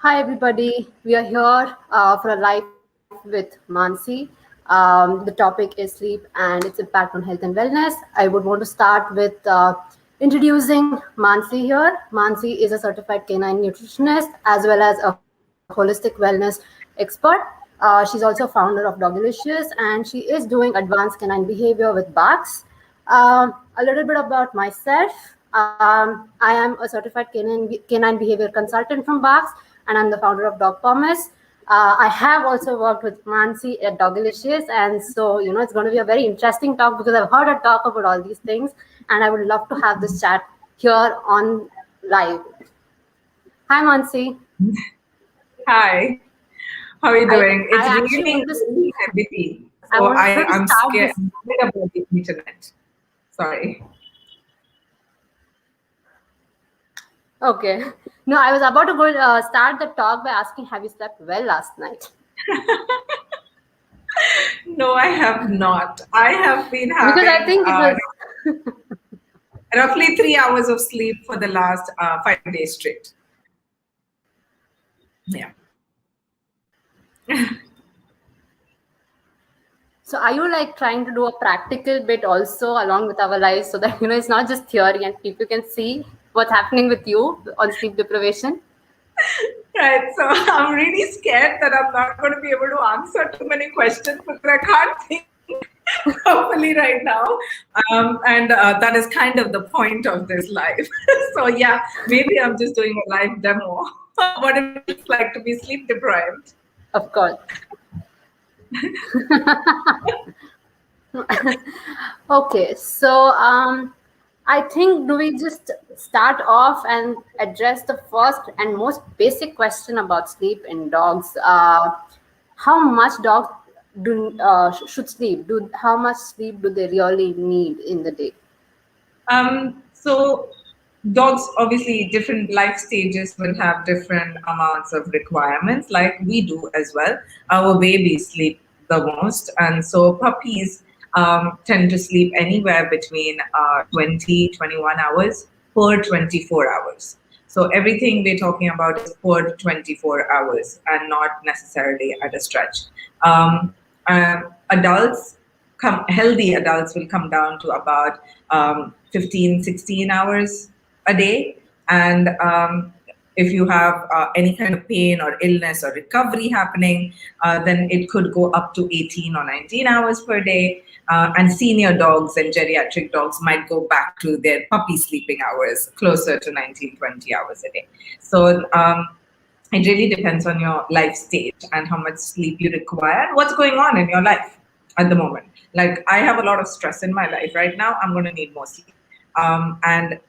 Hi, everybody. We are here for a live with Manssi. The topic is sleep and its impact on health and wellness. I would want to start with introducing Manssi here. Manssi is a certified canine nutritionist as well as a holistic wellness expert. She's also founder of Doggiliciouus and she is doing advanced canine behavior with Bharcs. A little bit about myself. I am a certified canine behavior consultant from Bharcs, and I'm the founder of Dog Promise. I have also worked with Manssi at Doggiliciouus, and so it's going to be a very interesting talk because I've heard her talk about all these things, and I would love to have this chat here on live. Hi, Manssi. Hi, how are you doing? I It's actually raining wanted to really heavily, I so wanted to I'm start scared this. about the internet. Sorry. Okay. No, I was about to go start the talk by asking, have you slept well last night? No, I have not. I have been Because I having think it was. roughly 3 hours of sleep for the last 5 days straight. Yeah. So are you like trying to do a practical bit also along with our lives so that it's not just theory and people can see what's happening with you on sleep deprivation? Right. So I'm really scared that I'm not going to be able to answer too many questions because I can't think properly right now. And that is kind of the point of this live. So yeah, maybe I'm just doing a live demo of what it feels like to be sleep deprived. Of course. Okay, so I think do we just start off and address the first and most basic question about sleep in dogs? How much dogs should sleep? How much sleep do they really need in the day? So dogs, obviously, different life stages will have different amounts of requirements, like we do as well. Our babies sleep the most, and so puppies tend to sleep anywhere between 20, 21 hours per 24 hours. So everything we're talking about is per 24 hours and not necessarily at a stretch. Adults healthy adults will come down to about 15, 16 hours a day. And if you have any kind of pain or illness or recovery happening, then it could go up to 18 or 19 hours per day. And senior dogs and geriatric dogs might go back to their puppy sleeping hours, closer to 19, 20 hours a day. So it really depends on your life stage and how much sleep you require and what's going on in your life at the moment. Like, I have a lot of stress in my life right now. I'm going to need more sleep. And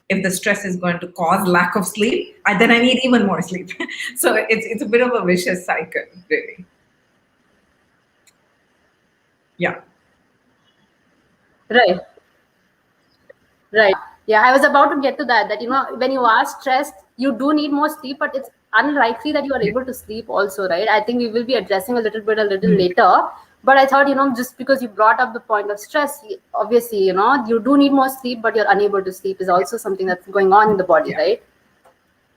if the stress is going to cause lack of sleep, then I need even more sleep. So it's a bit of a vicious cycle, really. Yeah. Right. Right. Yeah, I was about to get to that. That when you are stressed, you do need more sleep, but it's unlikely that you are able to sleep also, right? I think we will be addressing a little later. But I thought, just because you brought up the point of stress, obviously, you do need more sleep, but you're unable to sleep is also something that's going on in the body, Yeah. right?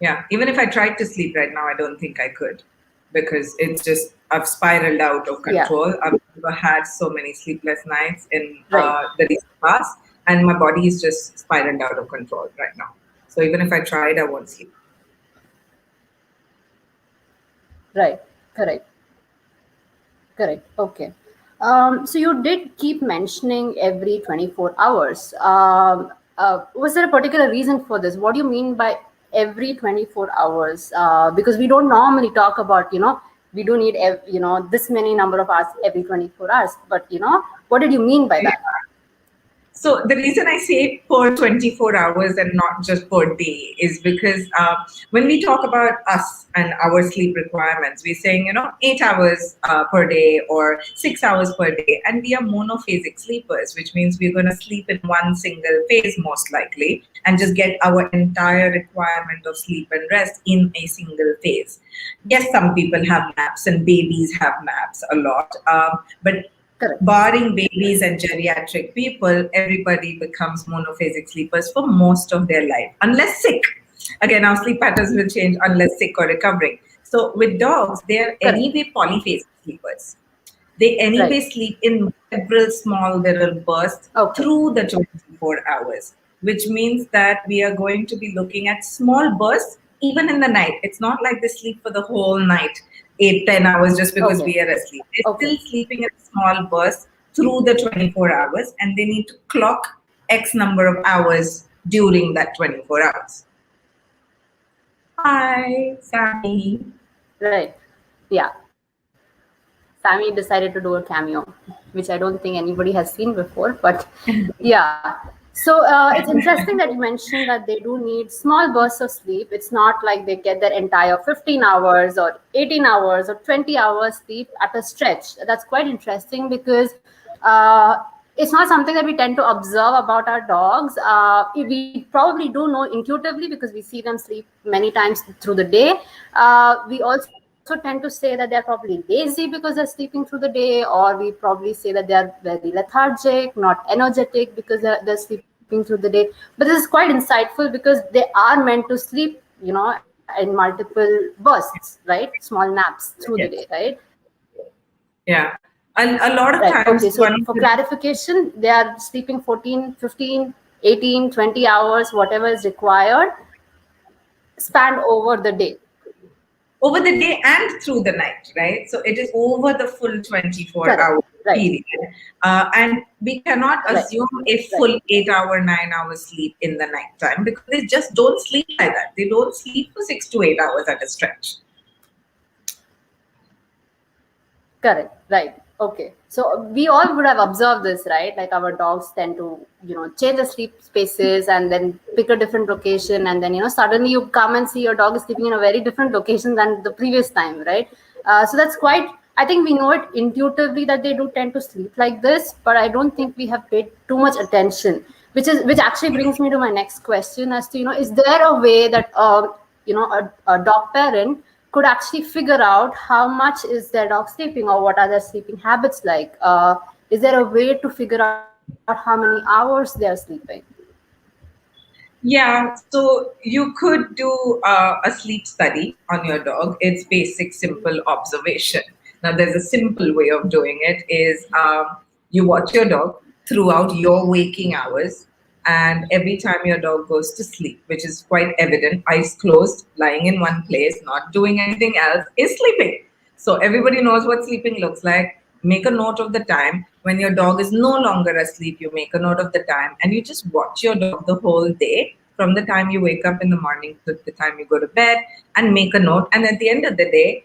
Yeah. Even if I tried to sleep right now, I don't think I could, because it's just, I've spiraled out of control. Yeah. I've never had so many sleepless nights in Right. the recent past, and my body is just spiraled out of control right now. So even if I tried, I won't sleep. Right. Correct. Correct. Okay. So you did keep mentioning every 24 hours. Was there a particular reason for this? What do you mean by every 24 hours? Because we don't normally talk about, we do need, this many number of hours every 24 hours. But, what did you mean by that? So the reason I say per 24 hours and not just per day is because when we talk about us and our sleep requirements, we're saying, 8 hours per day or 6 hours per day. And we are monophasic sleepers, which means we're going to sleep in one single phase most likely and just get our entire requirement of sleep and rest in a single phase. Yes, some people have naps and babies have naps a lot, but Correct. barring babies and geriatric people, everybody becomes monophasic sleepers for most of their life, unless sick. Again, our sleep patterns will change unless sick or recovering. So with dogs, they are Correct. anyway polyphasic sleepers. They anyway Right. sleep in several small little bursts Okay. through the 24 hours, which means that we are going to be looking at small bursts even in the night. It's not like they sleep for the whole night, 8, 10 hours just because Okay. we are asleep. They're Okay. still sleeping in small bursts through the 24 hours, and they need to clock X number of hours during that 24 hours. Hi, Sammy. Right. Yeah. Sammy decided to do a cameo, which I don't think anybody has seen before. But yeah. So it's interesting that you mentioned that they do need small bursts of sleep. It's not like they get their entire 15 hours or 18 hours or 20 hours sleep at a stretch. That's quite interesting because it's not something that we tend to observe about our dogs. We probably do know intuitively because we see them sleep many times through the day. We also tend to say that they're probably lazy because they're sleeping through the day, or we probably say that they're very lethargic, not energetic because they're sleeping through the day. But this is quite insightful because they are meant to sleep, in multiple bursts, right? Small naps through the day, Yes. right? Yeah. And a lot of Right. Okay. times, So one for of the clarification, they are sleeping 14, 15, 18, 20 hours, whatever is required, spanned over the day. over the day and through the night, right? So it is over the full 24-hour Correct. Right. period. And we cannot Right. assume a Right. full 8 hour, 9 hour sleep in the nighttime because they just don't sleep like that. They don't sleep for 6 to 8 hours at a stretch. Correct. Right. Okay. So we all would have observed this, right? Like our dogs tend to, change the sleep spaces and then pick a different location. And then, suddenly you come and see your dog is sleeping in a very different location than the previous time, right? So that's quite, I think we know it intuitively that they do tend to sleep like this, but I don't think we have paid too much attention, which actually brings me to my next question as to, is there a way that, a dog parent could actually figure out how much is their dog sleeping or what are their sleeping habits like? Is there a way to figure out how many hours they are sleeping? Yeah, so you could do a sleep study on your dog. It's basic, simple observation. Now, there's a simple way of doing it is you watch your dog throughout your waking hours, and every time your dog goes to sleep, which is quite evident, eyes closed, lying in one place, not doing anything else, is sleeping. So everybody knows what sleeping looks like. Make a note of the time. When your dog is no longer asleep, you make a note of the time and you just watch your dog the whole day from the time you wake up in the morning to the time you go to bed and make a note. And at the end of the day,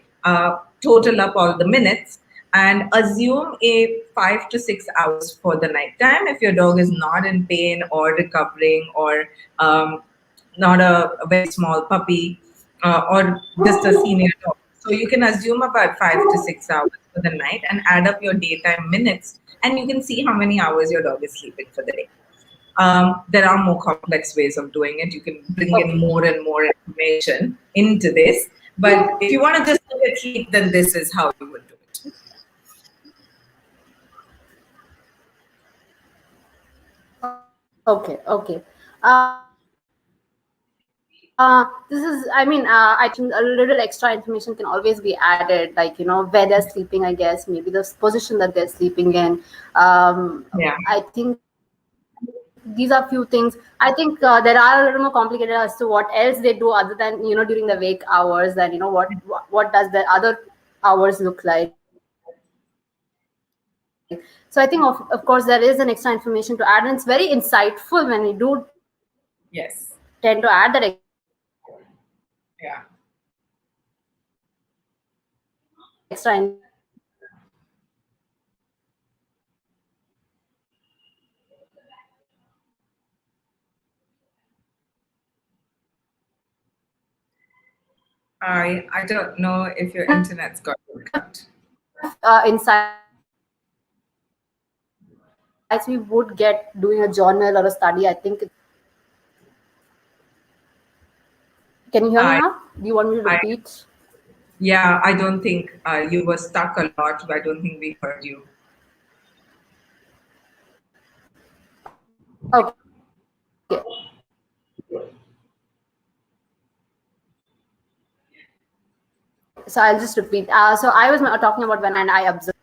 total up all the minutes and assume a 5 to 6 hours for the night time if your dog is not in pain or recovering or not a very small puppy or just a senior dog. So you can assume about 5 to 6 hours for the night and add up your daytime minutes, and you can see how many hours your dog is sleeping for the day. There are more complex ways of doing it. You can bring in Okay. more and more information into this. But if you want to just look at sleep, then this is how you would do it. Okay. Okay. This is, I think a little extra information can always be added, like, where they're sleeping, I guess, maybe the position that they're sleeping in. Yeah. I think these are few things. I think there are a little more complicated as to what else they do other than, during the wake hours, and, what does the other hours look like. So I think, of course, there is an extra information to add, and it's very insightful when we do tend to add that extra information. Yes. Yeah. I don't know if your internet's got cut. Insights we would get doing a journal or a study, I think it's, can you hear me I, now? Do you want me to I, repeat? yeah, I don't think you were stuck a lot. I don't think we heard you. Okay. So I'll just repeat. So I was talking about when and I observed.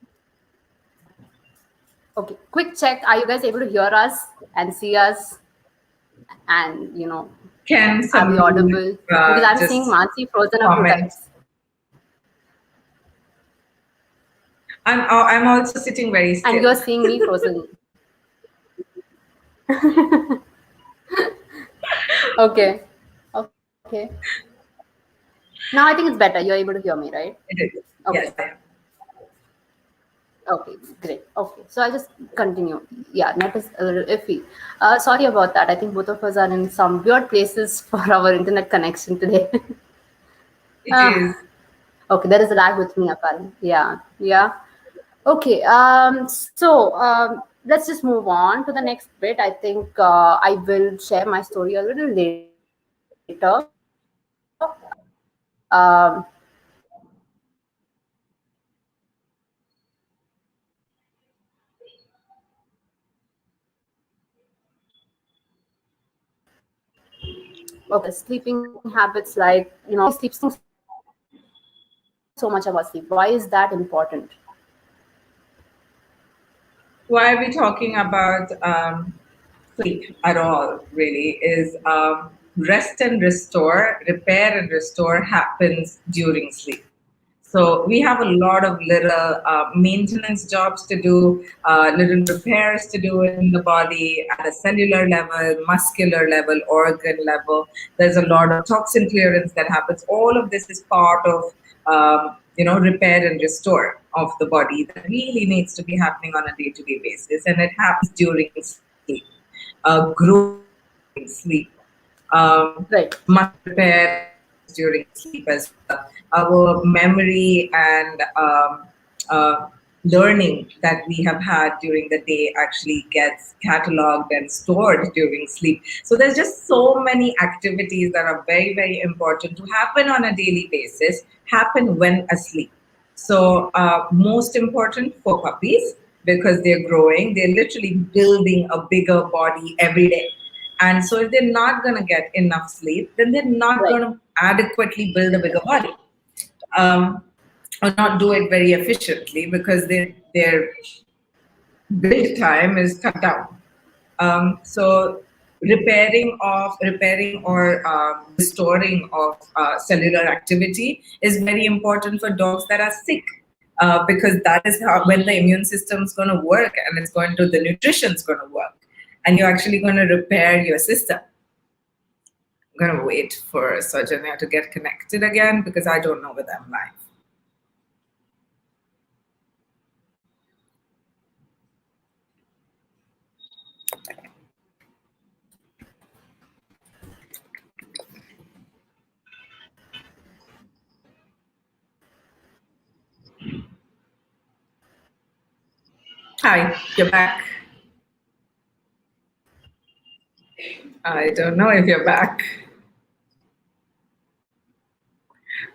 Okay, quick check. Are you guys able to hear us and see us? And Can are we someone audible? Because I'm seeing just Manssi frozen a few comment? times. I'm also sitting very And still. you're seeing me frozen. Okay. Okay. Now I think it's better. You're able to hear me, right? It is. Okay. Yes, I am. Okay, great. Okay, so I'll just continue. Yeah, net is a little iffy. Sorry about that. I think both of us are in some weird places for our internet connection today. It is. Okay, there is a lag with me apparently. Yeah, yeah. Okay, let's just move on to the next bit. I think I will share my story a little later. Okay, sleeping habits like so much about sleep. Why is that important? Why are we talking about sleep at all, really, is rest and restore, repair and restore happens during sleep. So we have a lot of little maintenance jobs to do, little repairs to do in the body at a cellular level, muscular level, organ level. There's a lot of toxin clearance that happens. All of this is part of repair and restore of the body that really needs to be happening on a day-to-day basis, and it happens during sleep. Growth during sleep, Right. muscle repair during sleep as well. Our memory and learning that we have had during the day actually gets cataloged and stored during sleep. So there's just so many activities that are very, very important to happen on a daily basis, happen when asleep. So most important for puppies, because they're growing, they're literally building a bigger body every day. And so if they're not going to get enough sleep, then they're not Right. going to adequately build a bigger body. Or not do it very efficiently because their build time is cut down. So repairing or restoring of cellular activity is very important for dogs that are sick, because that is how when the immune system is going to work, and the nutrition is going to work, and you're actually going to repair your system. I'm going to wait for Sojourner to get connected again because I don't know whether I'm live. Hi, you're back. I don't know if you're back.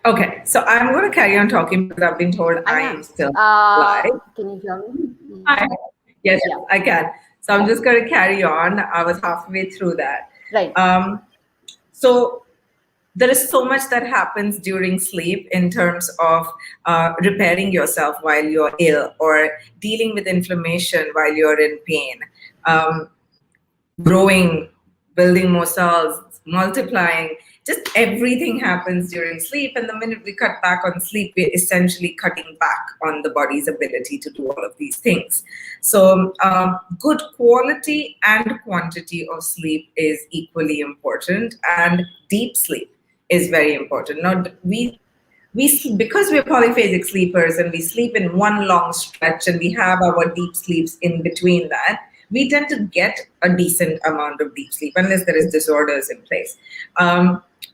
Okay, so I'm going to carry on talking because I've been told I I'm am. still live. Can you hear me? Hi. Yes, Yeah. I can. So I'm just going to carry on. I was halfway through that. Right. So there is so much that happens during sleep in terms of repairing yourself while you're ill, or dealing with inflammation while you're in pain, growing, building more cells, multiplying. Just everything happens during sleep. And the minute we cut back on sleep, we're essentially cutting back on the body's ability to do all of these things. So good quality and quantity of sleep is equally important, and deep sleep is very important. Now, because we're polyphasic sleepers and we sleep in one long stretch and we have our deep sleeps in between that, we tend to get a decent amount of deep sleep unless there is disorders in place.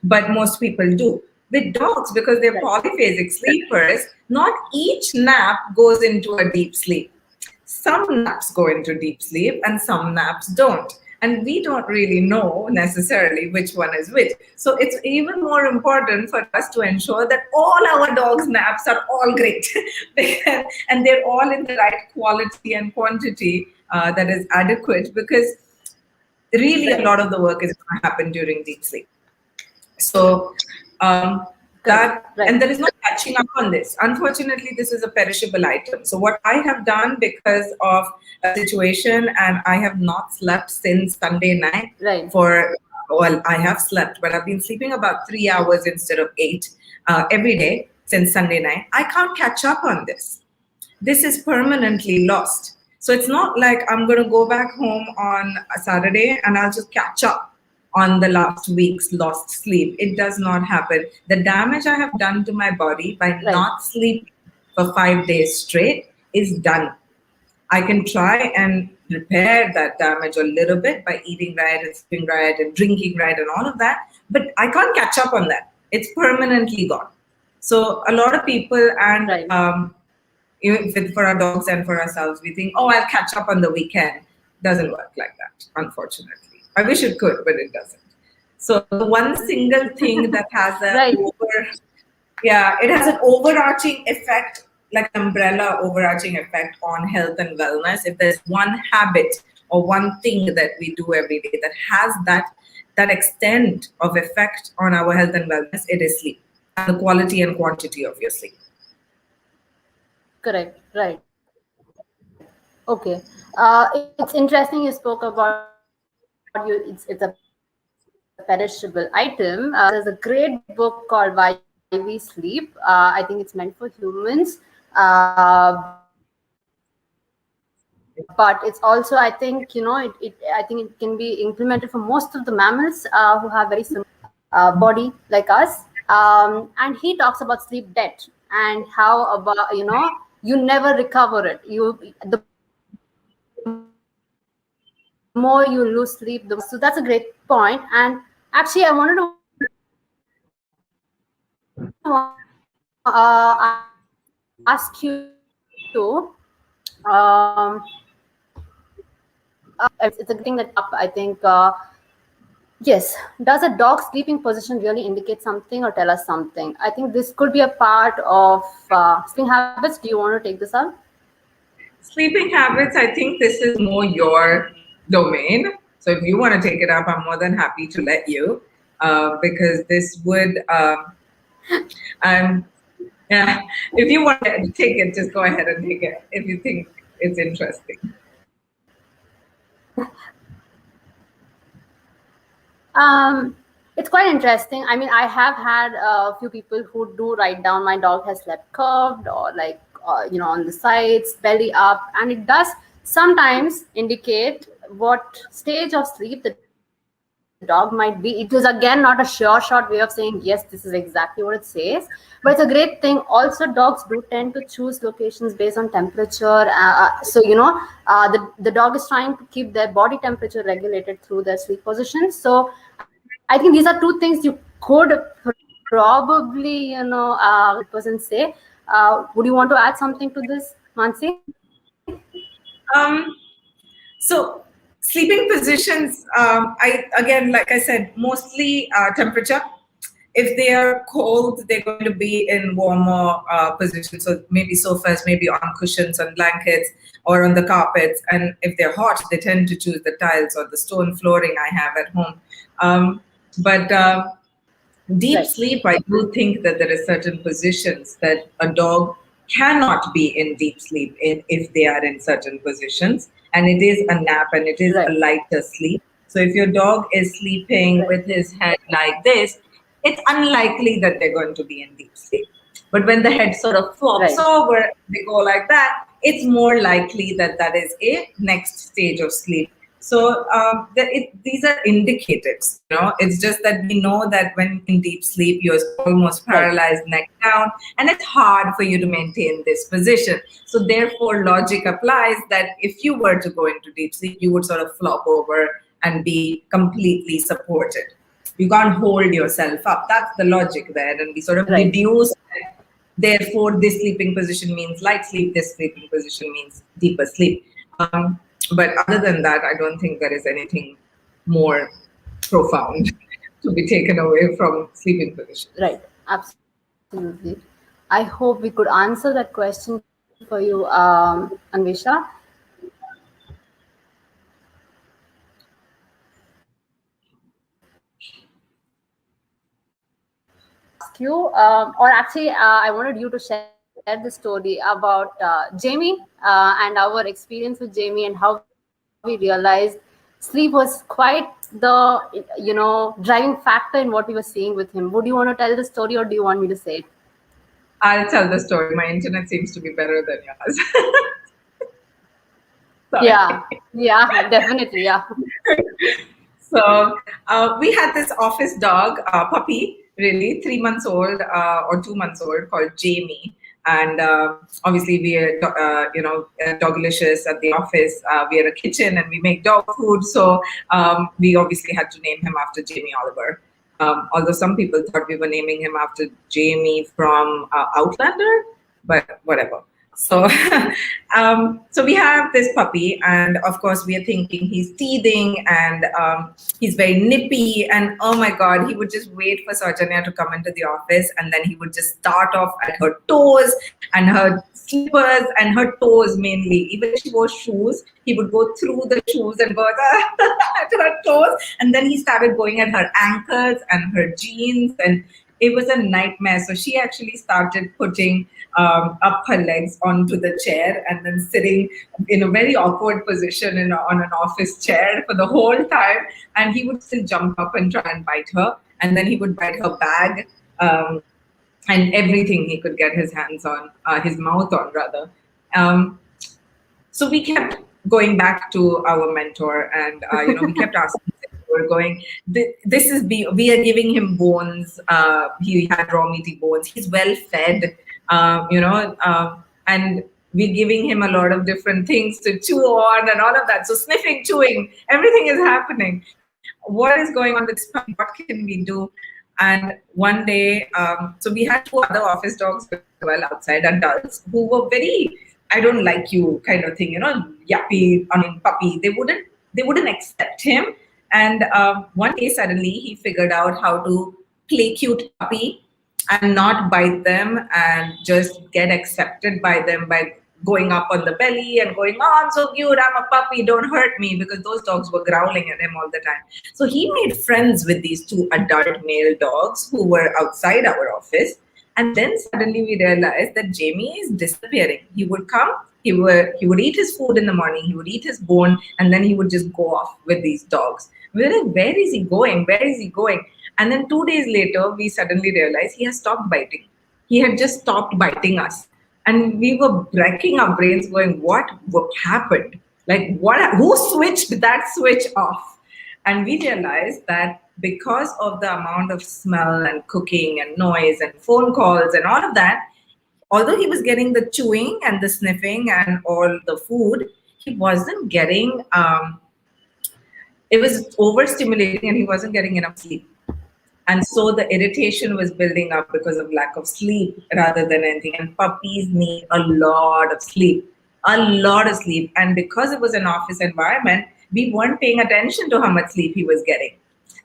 But most people do. With dogs, because they're polyphasic sleepers, not each nap goes into a deep sleep. Some naps go into deep sleep and some naps don't. And we don't really know necessarily which one is which. So it's even more important for us to ensure that all our dogs' naps are all great and they're all in the right quality and quantity that is adequate, because really a lot of the work is going to happen during deep sleep. So and there is no catching up on this. Unfortunately, this is a perishable item. So what I have done, because of a situation, and I have not slept since Sunday night Right. well, I have slept, but I've been sleeping about 3 hours instead of 8 every day since Sunday night. I can't catch up on this. This is permanently lost. So it's not like I'm going to go back home on a Saturday and I'll just catch up on the last week's lost sleep. It does not happen. The damage I have done to my body by not sleeping for 5 days straight is done. I can try and repair that damage a little bit by eating right and sleeping right and drinking right and all of that, but I can't catch up on that. It's permanently gone. So a lot of people, and even for our dogs and for ourselves, we think, oh, I'll catch up on the weekend. Doesn't work like that, unfortunately. I wish it could, but it doesn't. So the one single thing that has it has an overarching effect, like an umbrella overarching effect on health and wellness. If there's one habit or one thing that we do every day that has that extent of effect on our health and wellness, it is sleep, and the quality and quantity of your sleep. Correct. Right. Okay. It's interesting you spoke about it's a perishable item. There's a great book called Why We Sleep. I think it's meant for humans. But it's also, I think, I think it can be implemented for most of the mammals who have very similar body like us. And he talks about sleep debt and how about, you never recover it. The more you lose sleep, so that's a great point. And actually, I wanted to ask you, it's a thing that I think. Yes. Does a dog sleeping position really indicate something or tell us something? I think this could be a part of sleeping habits. Do you want to take this up? Sleeping habits, I think this is more your domain. So if you want to take it up, I'm more than happy to let you, because this would, yeah, if you want to take it, just go ahead and take it if you think it's interesting. It's quite interesting. I mean, I have had a few people who do write down my dog has slept curved or like, on the sides, belly up, and it does sometimes indicate what stage of sleep the dog might be. It is again not a sure shot way of saying, yes, this is exactly what it says, but it's a great thing. Also, dogs do tend to choose locations based on temperature. The dog is trying to keep their body temperature regulated through their sleep position. So I think these are two things you could probably, person say. Would you want to add something to this, Manssi? So sleeping positions, like I said, mostly temperature. If they are cold, they're going to be in warmer positions. So maybe sofas, maybe on cushions, on blankets, or on the carpets. And if they're hot, they tend to choose the tiles or the stone flooring I have at home. But deep sleep, I do think that there are certain positions that a dog cannot be in deep sleep if they are in certain positions. And it is a nap and it is a lighter sleep. So if your dog is sleeping with his head like this, it's unlikely that they're going to be in deep sleep. But when the head sort of flops over, they go like that, it's more likely that that is a next stage of sleep. So these are indicatives, It's just that we know that when in deep sleep, you're almost paralyzed, neck down, and it's hard for you to maintain this position. So therefore, logic applies that if you were to go into deep sleep, you would sort of flop over and be completely supported. You can't hold yourself up. That's the logic there. And we sort of deduce that, therefore, this sleeping position means light sleep, this sleeping position means deeper sleep. But other than that, I don't think there is anything more profound to be taken away from sleeping position. Right, absolutely. I hope we could answer that question for you, Anvesha. ask you, or actually, I wanted you to share the story about Jamie and our experience with Jamie and how we realized sleep was quite the driving factor in what we were seeing with him. Would you want to tell the story, or do you want me to say it? I'll tell the story. My internet seems to be better than yours. Yeah, Sorry. yeah, definitely, yeah. So we had this office dog, puppy, really 3 months old or 2 months old, called Jamie. And obviously, we are, Doggiliciouus at the office. We are a kitchen and we make dog food. So we obviously had to name him after Jamie Oliver. Although some people thought we were naming him after Jamie from Outlander, but whatever. So, so we have this puppy, and of course, we are thinking he's teething and he's very nippy. And oh my God, he would just wait for Saujanya to come into the office, and then he would just start off at her toes and her slippers and her toes mainly. Even if she wore shoes, he would go through the shoes and go at her toes, and then he started going at her ankles and her jeans, and it was a nightmare. So she actually started putting up her legs onto the chair and then sitting in a very awkward position on an office chair for the whole time. And he would still jump up and try and bite her. And then he would bite her bag and everything he could get his hands on, his mouth on rather. So we kept going back to our mentor, and we kept asking. We're going. This is we are giving him bones. He had raw meaty bones. He's well fed, and we're giving him a lot of different things to chew on and all of that. So sniffing, chewing, everything is happening. What is going on with this puppy? What can we do? And one day, so we had two other office dogs as well outside, adults who were very "I don't like you" kind of thing, yuppie, puppy. They wouldn't accept him. And one day, suddenly, he figured out how to play cute puppy and not bite them and just get accepted by them by going up on the belly and going, "Oh, I'm so cute, I'm a puppy, don't hurt me," because those dogs were growling at him all the time. So he made friends with these two adult male dogs who were outside our office. And then suddenly we realized that Jamie is disappearing. He would come, he would eat his food in the morning, he would eat his bone, and then he would just go off with these dogs. We're like, where is he going? Where is he going? And then 2 days later, we suddenly realized he has stopped biting. He had just stopped biting us. And we were breaking our brains going, what happened? Like, who switched that switch off? And we realized that because of the amount of smell and cooking and noise and phone calls and all of that, although he was getting the chewing and the sniffing and all the food, he wasn't getting, it was overstimulating and he wasn't getting enough sleep. And so the irritation was building up because of lack of sleep rather than anything. And puppies need a lot of sleep, a lot of sleep. And because it was an office environment, we weren't paying attention to how much sleep he was getting.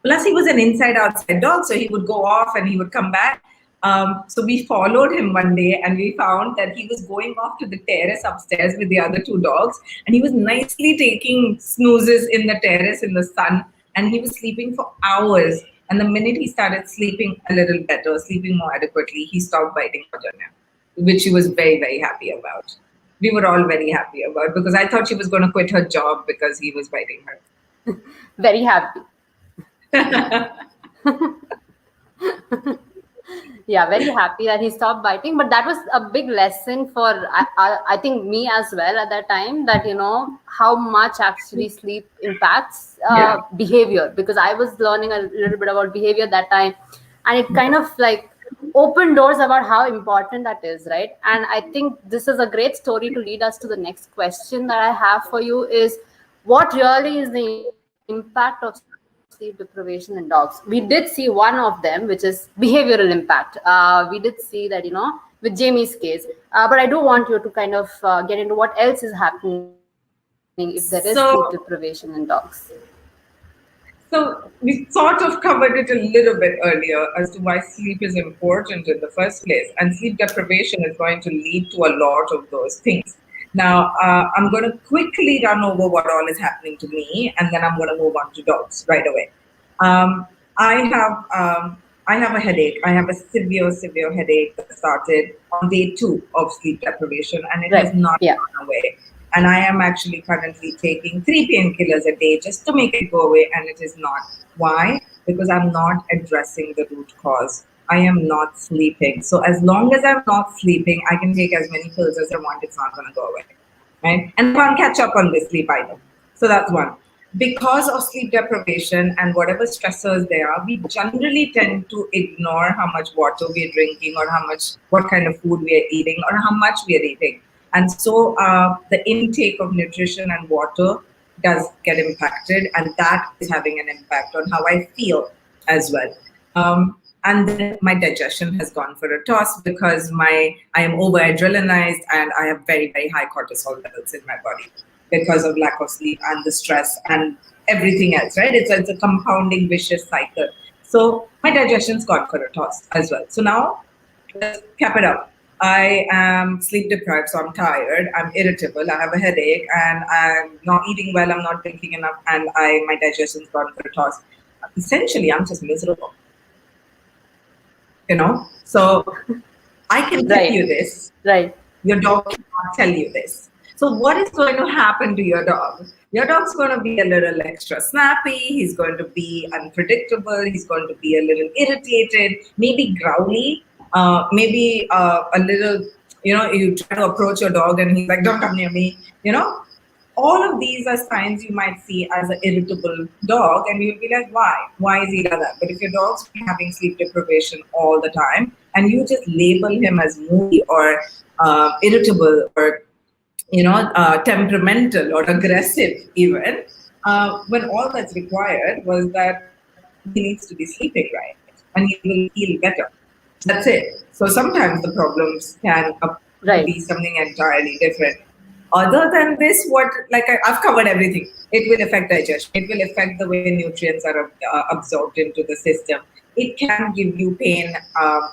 Plus, he was an inside-outside dog, so he would go off and he would come back. So we followed him one day and we found that he was going off to the terrace upstairs with the other two dogs. And he was nicely taking snoozes in the terrace in the sun. And he was sleeping for hours. And the minute he started sleeping a little better, sleeping more adequately, he stopped biting Saujanya, which she was very, very happy about. We were all very happy about, because I thought she was going to quit her job because he was biting her. Very happy. Yeah, very happy that he stopped biting. But that was a big lesson for, I think, me as well at that time, that, how much actually sleep impacts behavior, because I was learning a little bit about behavior that time. And it kind of like opened doors about how important that is, right? And I think this is a great story to lead us to the next question that I have for you is, what really is the impact of sleep deprivation in dogs? We did see one of them, which is behavioral impact. We did see that, with Jamie's case. But I do want you to kind of get into what else is happening if there is sleep deprivation in dogs. So we sort of covered it a little bit earlier as to why sleep is important in the first place. And sleep deprivation is going to lead to a lot of those things. Now, I'm going to quickly run over what all is happening to me, and then I'm going to move on to dogs right away. I I have a headache. I have a severe headache that started on day 2 of sleep deprivation, and it has Right. not Yeah. gone away. And I am actually currently taking 3 painkillers a day just to make it go away, and it is not. Why? Because I'm not addressing the root cause. I am not sleeping. So as long as I'm not sleeping, I can take as many pills as I want. It's not going to go away, right? And I can't catch up on this sleep either. So that's one. Because of sleep deprivation and whatever stressors there are, we generally tend to ignore how much water we're drinking or what kind of food we are eating or how much we are eating. And so the intake of nutrition and water does get impacted, and that is having an impact on how I feel as well. And then my digestion has gone for a toss because I am over adrenalinized and I have very, very high cortisol levels in my body because of lack of sleep and the stress and everything else, right? It's a compounding vicious cycle. So my digestion's gone for a toss as well. So now let's cap it up. I am sleep deprived, so I'm tired, I'm irritable, I have a headache, and I'm not eating well, I'm not drinking enough, and my digestion's gone for a toss. Essentially, I'm just miserable. So I can tell you this. Right. Your dog cannot tell you this. So what is going to happen to your dog? Your dog's going to be a little extra snappy. He's going to be unpredictable. He's going to be a little irritated, maybe growly, maybe a little, you try to approach your dog and he's like, don't come near me, all of these are signs you might see as an irritable dog, and you'll be like, why? Why is he like that? But if your dog's having sleep deprivation all the time, and you just label him as moody or irritable or temperamental or aggressive, even when all that's required was that he needs to be sleeping right, and he will feel better. That's it. So sometimes the problems can be something entirely different. Other than this, I've covered everything. It will affect digestion. It will affect the way nutrients are absorbed into the system. It can give you pain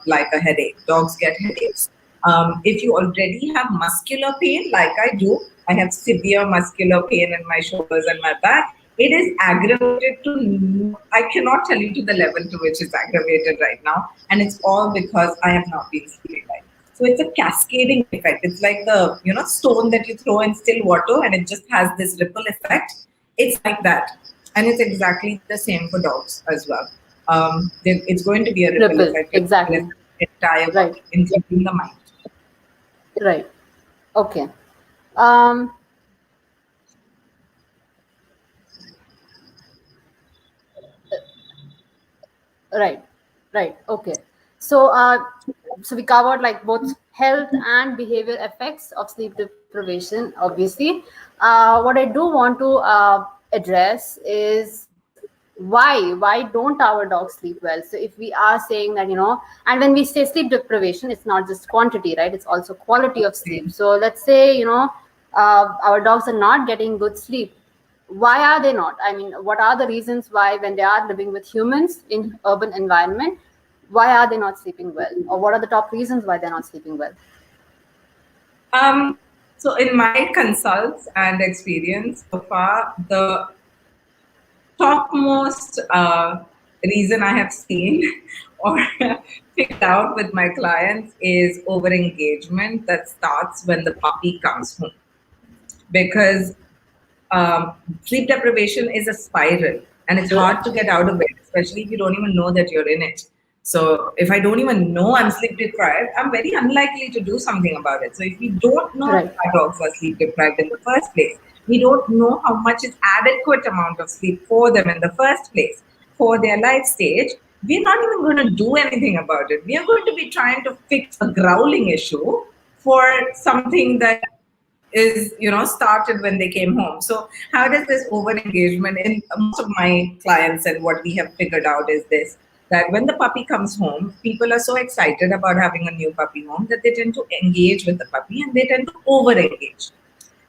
like a headache. Dogs get headaches. If you already have muscular pain, like I do, I have severe muscular pain in my shoulders and my back. It is aggravated to, I cannot tell you to the level to which it's aggravated right now. And it's all because I have not been sleeping right. So it's a cascading effect. It's like the stone that you throw in still water and it just has this ripple effect. It's like that. And it's exactly the same for dogs as well. It's going to be a ripple effect. Exactly. Entire body, including the mind. Right. Okay. Right. Okay. So, so we covered like both health and behavior effects of sleep deprivation. Obviously, what I do want to address is why don't our dogs sleep well? So if we are saying that, and when we say sleep deprivation, it's not just quantity, right? It's also quality of sleep. So let's say, our dogs are not getting good sleep. Why are they not? I mean, what are the reasons why, when they are living with humans in urban environment, why are they not sleeping well? Or what are the top reasons why they're not sleeping well? So in my consults and experience so far, the topmost reason I have seen or picked out with my clients is over-engagement that starts when the puppy comes home. Because sleep deprivation is a spiral and it's hard to get out of it, especially if you don't even know that you're in it. So if I don't even know I'm sleep deprived, I'm very unlikely to do something about it. So if we don't know that our dogs are sleep deprived in the first place, we don't know how much is adequate amount of sleep for them in the first place, for their life stage, we're not even going to do anything about it. We are going to be trying to fix a growling issue for something that is started when they came home. So how does this over engagement in most of my clients, and what we have figured out is this, that when the puppy comes home, people are so excited about having a new puppy home that they tend to engage with the puppy and they tend to over engage.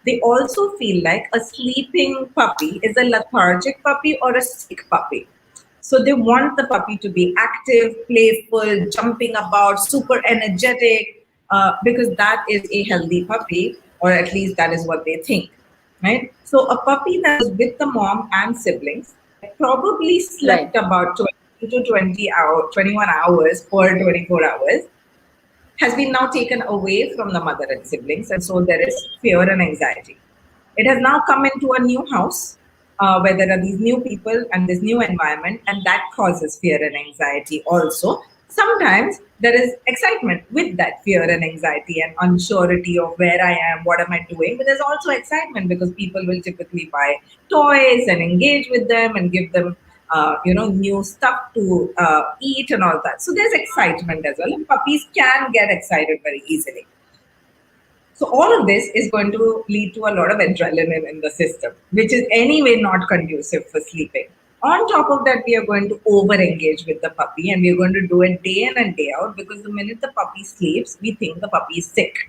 They also feel like a sleeping puppy is a lethargic puppy or a sick puppy. So they want the puppy to be active, playful, jumping about, super energetic, because that is a healthy puppy, or at least that is what they think, right? So a puppy that is with the mom and siblings probably slept about 20 to 21 hours per 24 hours has been now taken away from the mother and siblings, and so there is fear and anxiety. It has now come into a new house where there are these new people and this new environment, and that causes fear and anxiety also. Sometimes there is excitement with that fear and anxiety and unsurety of where I am, what am I doing, but there's also excitement because people will typically buy toys and engage with them and give them new stuff to eat and all that. So there's excitement as well. And puppies can get excited very easily. So all of this is going to lead to a lot of adrenaline in the system, which is anyway not conducive for sleeping. On top of that, we are going to over-engage with the puppy, and we are going to do it day in and day out, because the minute the puppy sleeps, we think the puppy is sick.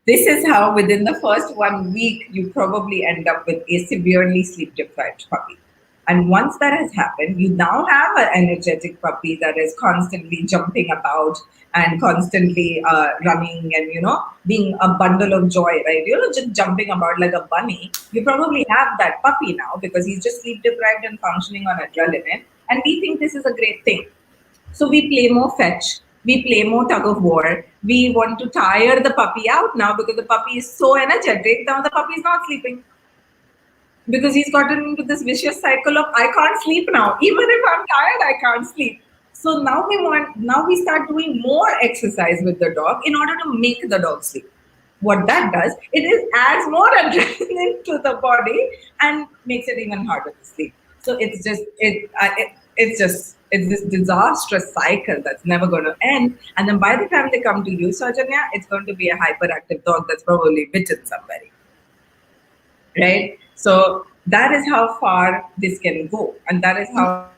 This is how within the first 1 week, you probably end up with a severely sleep-deprived puppy. And once that has happened, you now have an energetic puppy that is constantly jumping about and constantly running and, being a bundle of joy, right? Just jumping about like a bunny. You probably have that puppy now because he's just sleep deprived and functioning on adrenaline. And we think this is a great thing. So we play more fetch. We play more tug of war. We want to tire the puppy out now because the puppy is so energetic. Now the puppy is not sleeping, because he's gotten into this vicious cycle of I can't sleep now. Even if I'm tired, I can't sleep. So now we start doing more exercise with the dog in order to make the dog sleep. What that does, adds more adrenaline to the body and makes it even harder to sleep. So it's this disastrous cycle that's never going to end. And then by the time they come to you, Saujanya, it's going to be a hyperactive dog that's probably bitten somebody. Right? So that is how far this can go. And that is how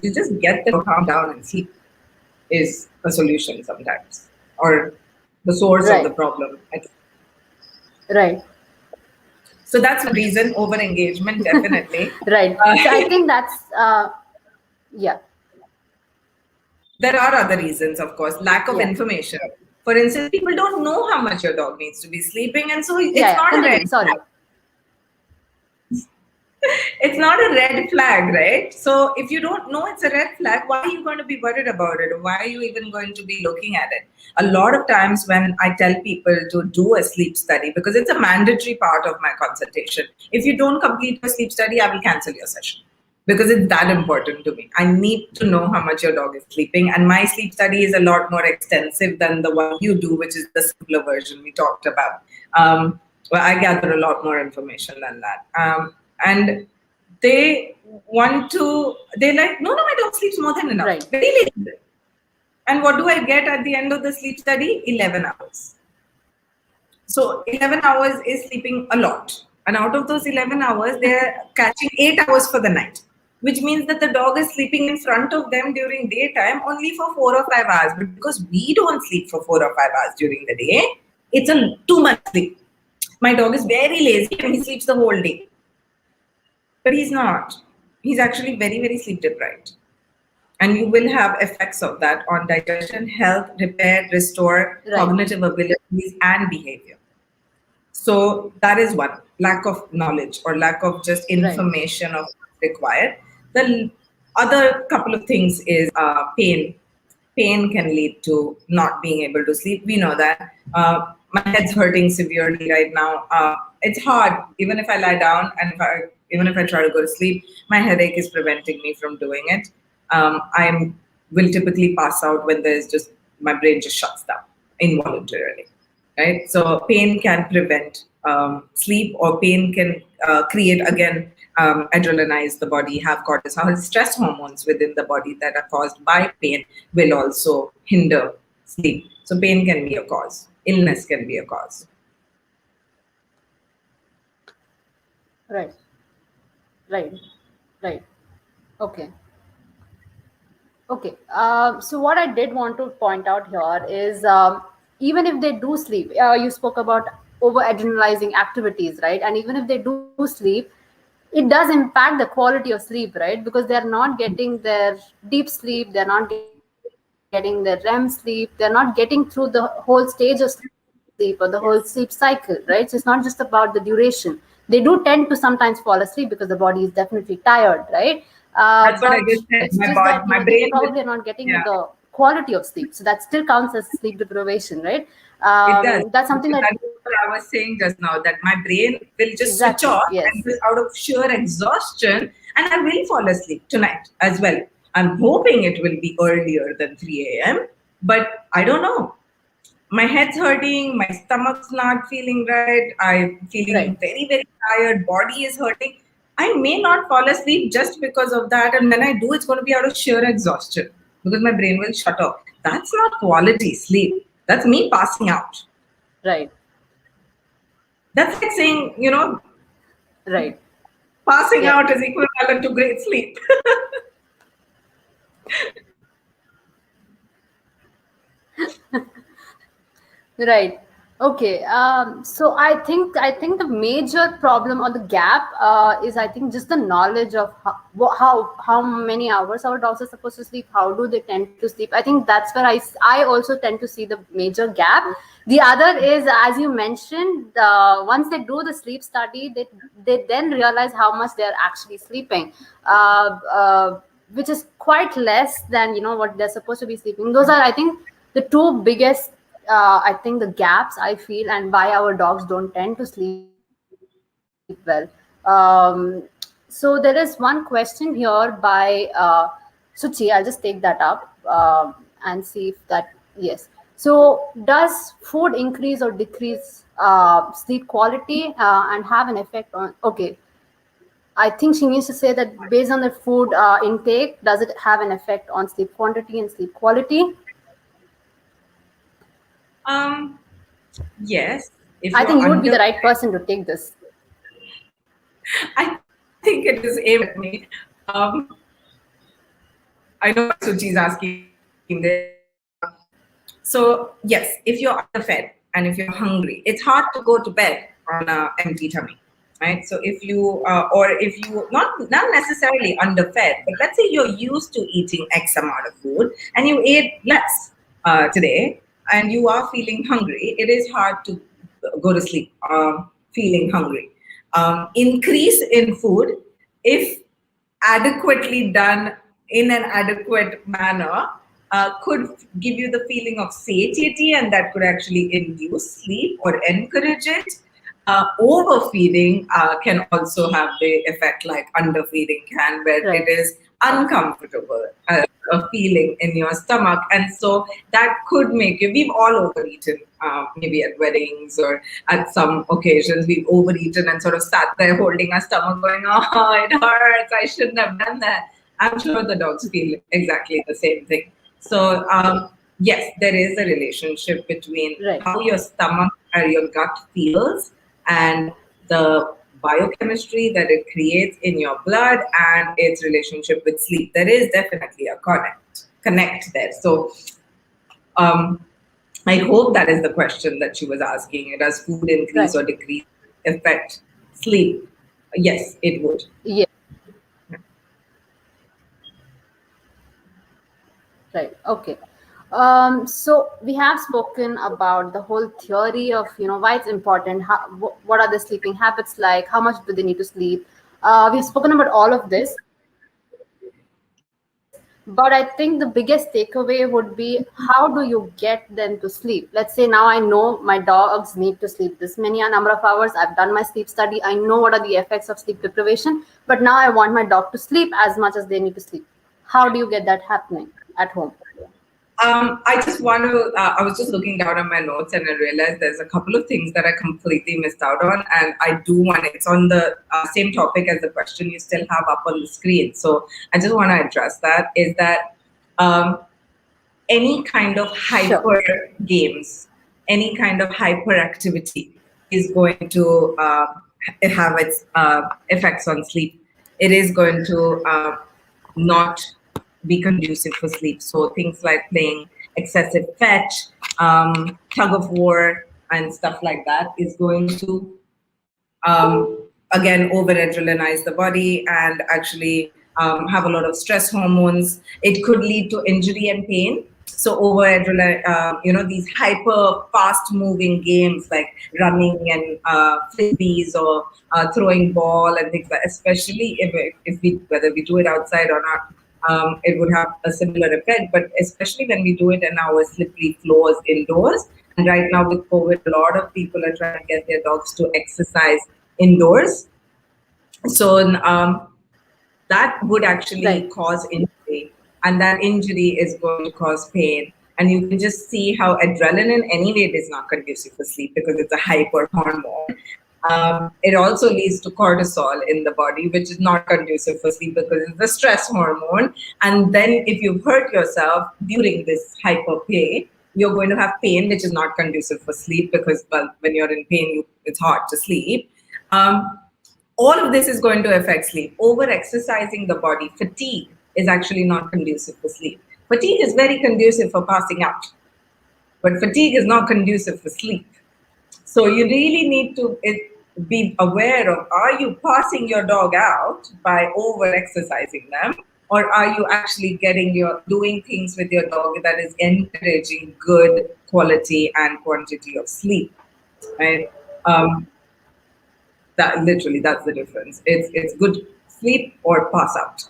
you just get them to calm down and sleep is a solution sometimes, or the source of the problem. Right. So that's the reason, over engagement, definitely. Right. So I think that's, yeah. There are other reasons, of course. Lack of information. For instance, people don't know how much your dog needs to be sleeping, and so it's not a red flag. It's not a red flag, right? So if you don't know it's a red flag, why are you going to be worried about it? Or why are you even going to be looking at it? A lot of times when I tell people to do a sleep study, because it's a mandatory part of my consultation, if you don't complete your sleep study, I will cancel your session. Because it's that important to me. I need to know how much your dog is sleeping. And my sleep study is a lot more extensive than the one you do, which is the simpler version we talked about. Well, I gather a lot more information than that. And they're like, no, my dog sleeps more than enough. Right. Very little. And what do I get at the end of the sleep study? 11 hours. So 11 hours is sleeping a lot. And out of those 11 hours, they're catching 8 hours for the night, which means that the dog is sleeping in front of them during daytime only for 4 or 5 hours. But because we don't sleep for 4 or 5 hours during the day, it's too much sleep. My dog is very lazy and he sleeps the whole day. But he's not. He's actually very, very sleep deprived. And you will have effects of that on digestion, health, repair, restore, cognitive abilities, and behavior. So that is one, lack of knowledge or lack of just information of what's required. The other couple of things is pain. Pain can lead to not being able to sleep. We know that. My head's hurting severely right now. It's hard, even if I lie down and even if I try to go to sleep, my headache is preventing me from doing it. I will typically pass out when my brain just shuts down involuntarily. Right? So pain can prevent sleep, or pain can create, again, adrenalize the body, have cortisol. Stress hormones within the body that are caused by pain will also hinder sleep. So pain can be a cause. Illness can be a cause. Right. Okay. So what I did want to point out here is, even if they do sleep, you spoke about over adrenalizing activities, right? And even if they do sleep, it does impact the quality of sleep, right? Because they're not getting their deep sleep, they're not getting their REM sleep, they're not getting through the whole stage of sleep or the whole sleep cycle, right? So it's not just about the duration. They're not They do tend to sometimes fall asleep because the body is definitely tired, right? That's what I But just said. it's My just body, that, my they brain will, probably are not getting yeah, the quality of sleep. So that still counts as sleep deprivation, right? it does. That's something Because that, that's what I was saying just now, that my brain will just switch exactly, off and yes, just out of sheer exhaustion, and I will fall asleep tonight as well. I'm hoping it will be earlier than 3 a.m., but I don't know. My head's hurting, my stomach's not feeling right, I'm feeling right. very, very tired, body is hurting. I may not fall asleep just because of that, and when I do, it's going to be out of sheer exhaustion because my brain will shut off. That's not quality sleep. That's me passing out. Right, That's like saying, right. passing Yep. out is equivalent to great sleep. Right. Okay. So I think the major problem or the gap is, I think, just the knowledge of how many hours our dogs are supposed to sleep. How do they tend to sleep? I think that's where I also tend to see the major gap. The other is, as you mentioned, once they do the sleep study, they then realize how much they are actually sleeping. Which is quite less than what they're supposed to be sleeping. Those are, I think, the two biggest, I think, the gaps I feel, and why our dogs don't tend to sleep well. So there is one question here by Suchi. I'll just take that up and see if that, yes. So does food increase or decrease sleep quality and have an effect on? Okay, I think she means to say that based on the food intake, does it have an effect on sleep quantity and sleep quality? Um, yes, if I you're think you would be under, the right person to take this. I think it is aimed at me. Um, I know why Suchi's asking this. So yes, if you're underfed and if you're hungry, it's hard to go to bed on a empty tummy, right? So if you or if you not necessarily underfed, but let's say you're used to eating X amount of food and you ate less today, and you are feeling hungry, it is hard to go to sleep feeling hungry. Increase in food, if adequately done in an adequate manner, could give you the feeling of satiety, and that could actually induce sleep or encourage it. Overfeeding can also have the effect like underfeeding can, where it Right. is uncomfortable, a feeling in your stomach, and so that could make you. We've all overeaten, maybe at weddings or at some occasions. We've overeaten and sort of sat there holding our stomach, going, "Oh, it hurts! I shouldn't have done that." I'm sure the dogs feel exactly the same thing. So yes, there is a relationship between Right. how your stomach or your gut feels and the biochemistry that it creates in your blood and its relationship with sleep. There is definitely a connect there. So um, I hope that is the question that she was asking. Does food increase Right. or decrease affect sleep? Yes, it would. Yeah. Right. Okay. So we have spoken about the whole theory of why it's important. What are the sleeping habits like? How much do they need to sleep? We've spoken about all of this, but I think the biggest takeaway would be, how do you get them to sleep? Let's say now I know my dogs need to sleep this many a number of hours. I've done my sleep study. I know what are the effects of sleep deprivation. But now I want my dog to sleep as much as they need to sleep. How do you get that happening at home? I just want to. I was just looking down at my notes and I realized there's a couple of things that I completely missed out on, and I do want. It's on the same topic as the question you still have up on the screen, so I just want to address that. Is that um, any kind of Sure. hyper games, any kind of hyperactivity is going to have its effects on sleep. It is going to not be conducive for sleep. So things like playing excessive fetch, tug of war, and stuff like that is going to again over adrenalize the body and actually have a lot of stress hormones. It could lead to injury and pain. So over these hyper fast moving games like running and frisbees or throwing ball and things like, especially if we whether we do it outside or not, it would have a similar effect. But especially when we do it in our slippery floors indoors. And right now with COVID, a lot of people are trying to get their dogs to exercise indoors. So that would actually Right. cause injury, and that injury is going to cause pain. And you can just see how adrenaline anyway is not conducive for sleep because it's a hyper hormone. It also leads to cortisol in the body, which is not conducive for sleep because it's a stress hormone. And then if you hurt yourself during this hyper pain, you're going to have pain, which is not conducive for sleep because, well, when you're in pain, it's hard to sleep. All of this is going to affect sleep. Over exercising the body, fatigue is actually not conducive for sleep. Fatigue is very conducive for passing out, but fatigue is not conducive for sleep. So you really need to be aware of, are you passing your dog out by over exercising them, or are you actually doing things with your dog that is encouraging good quality and quantity of sleep, right? Um, that literally, that's the difference. It's good sleep or pass out.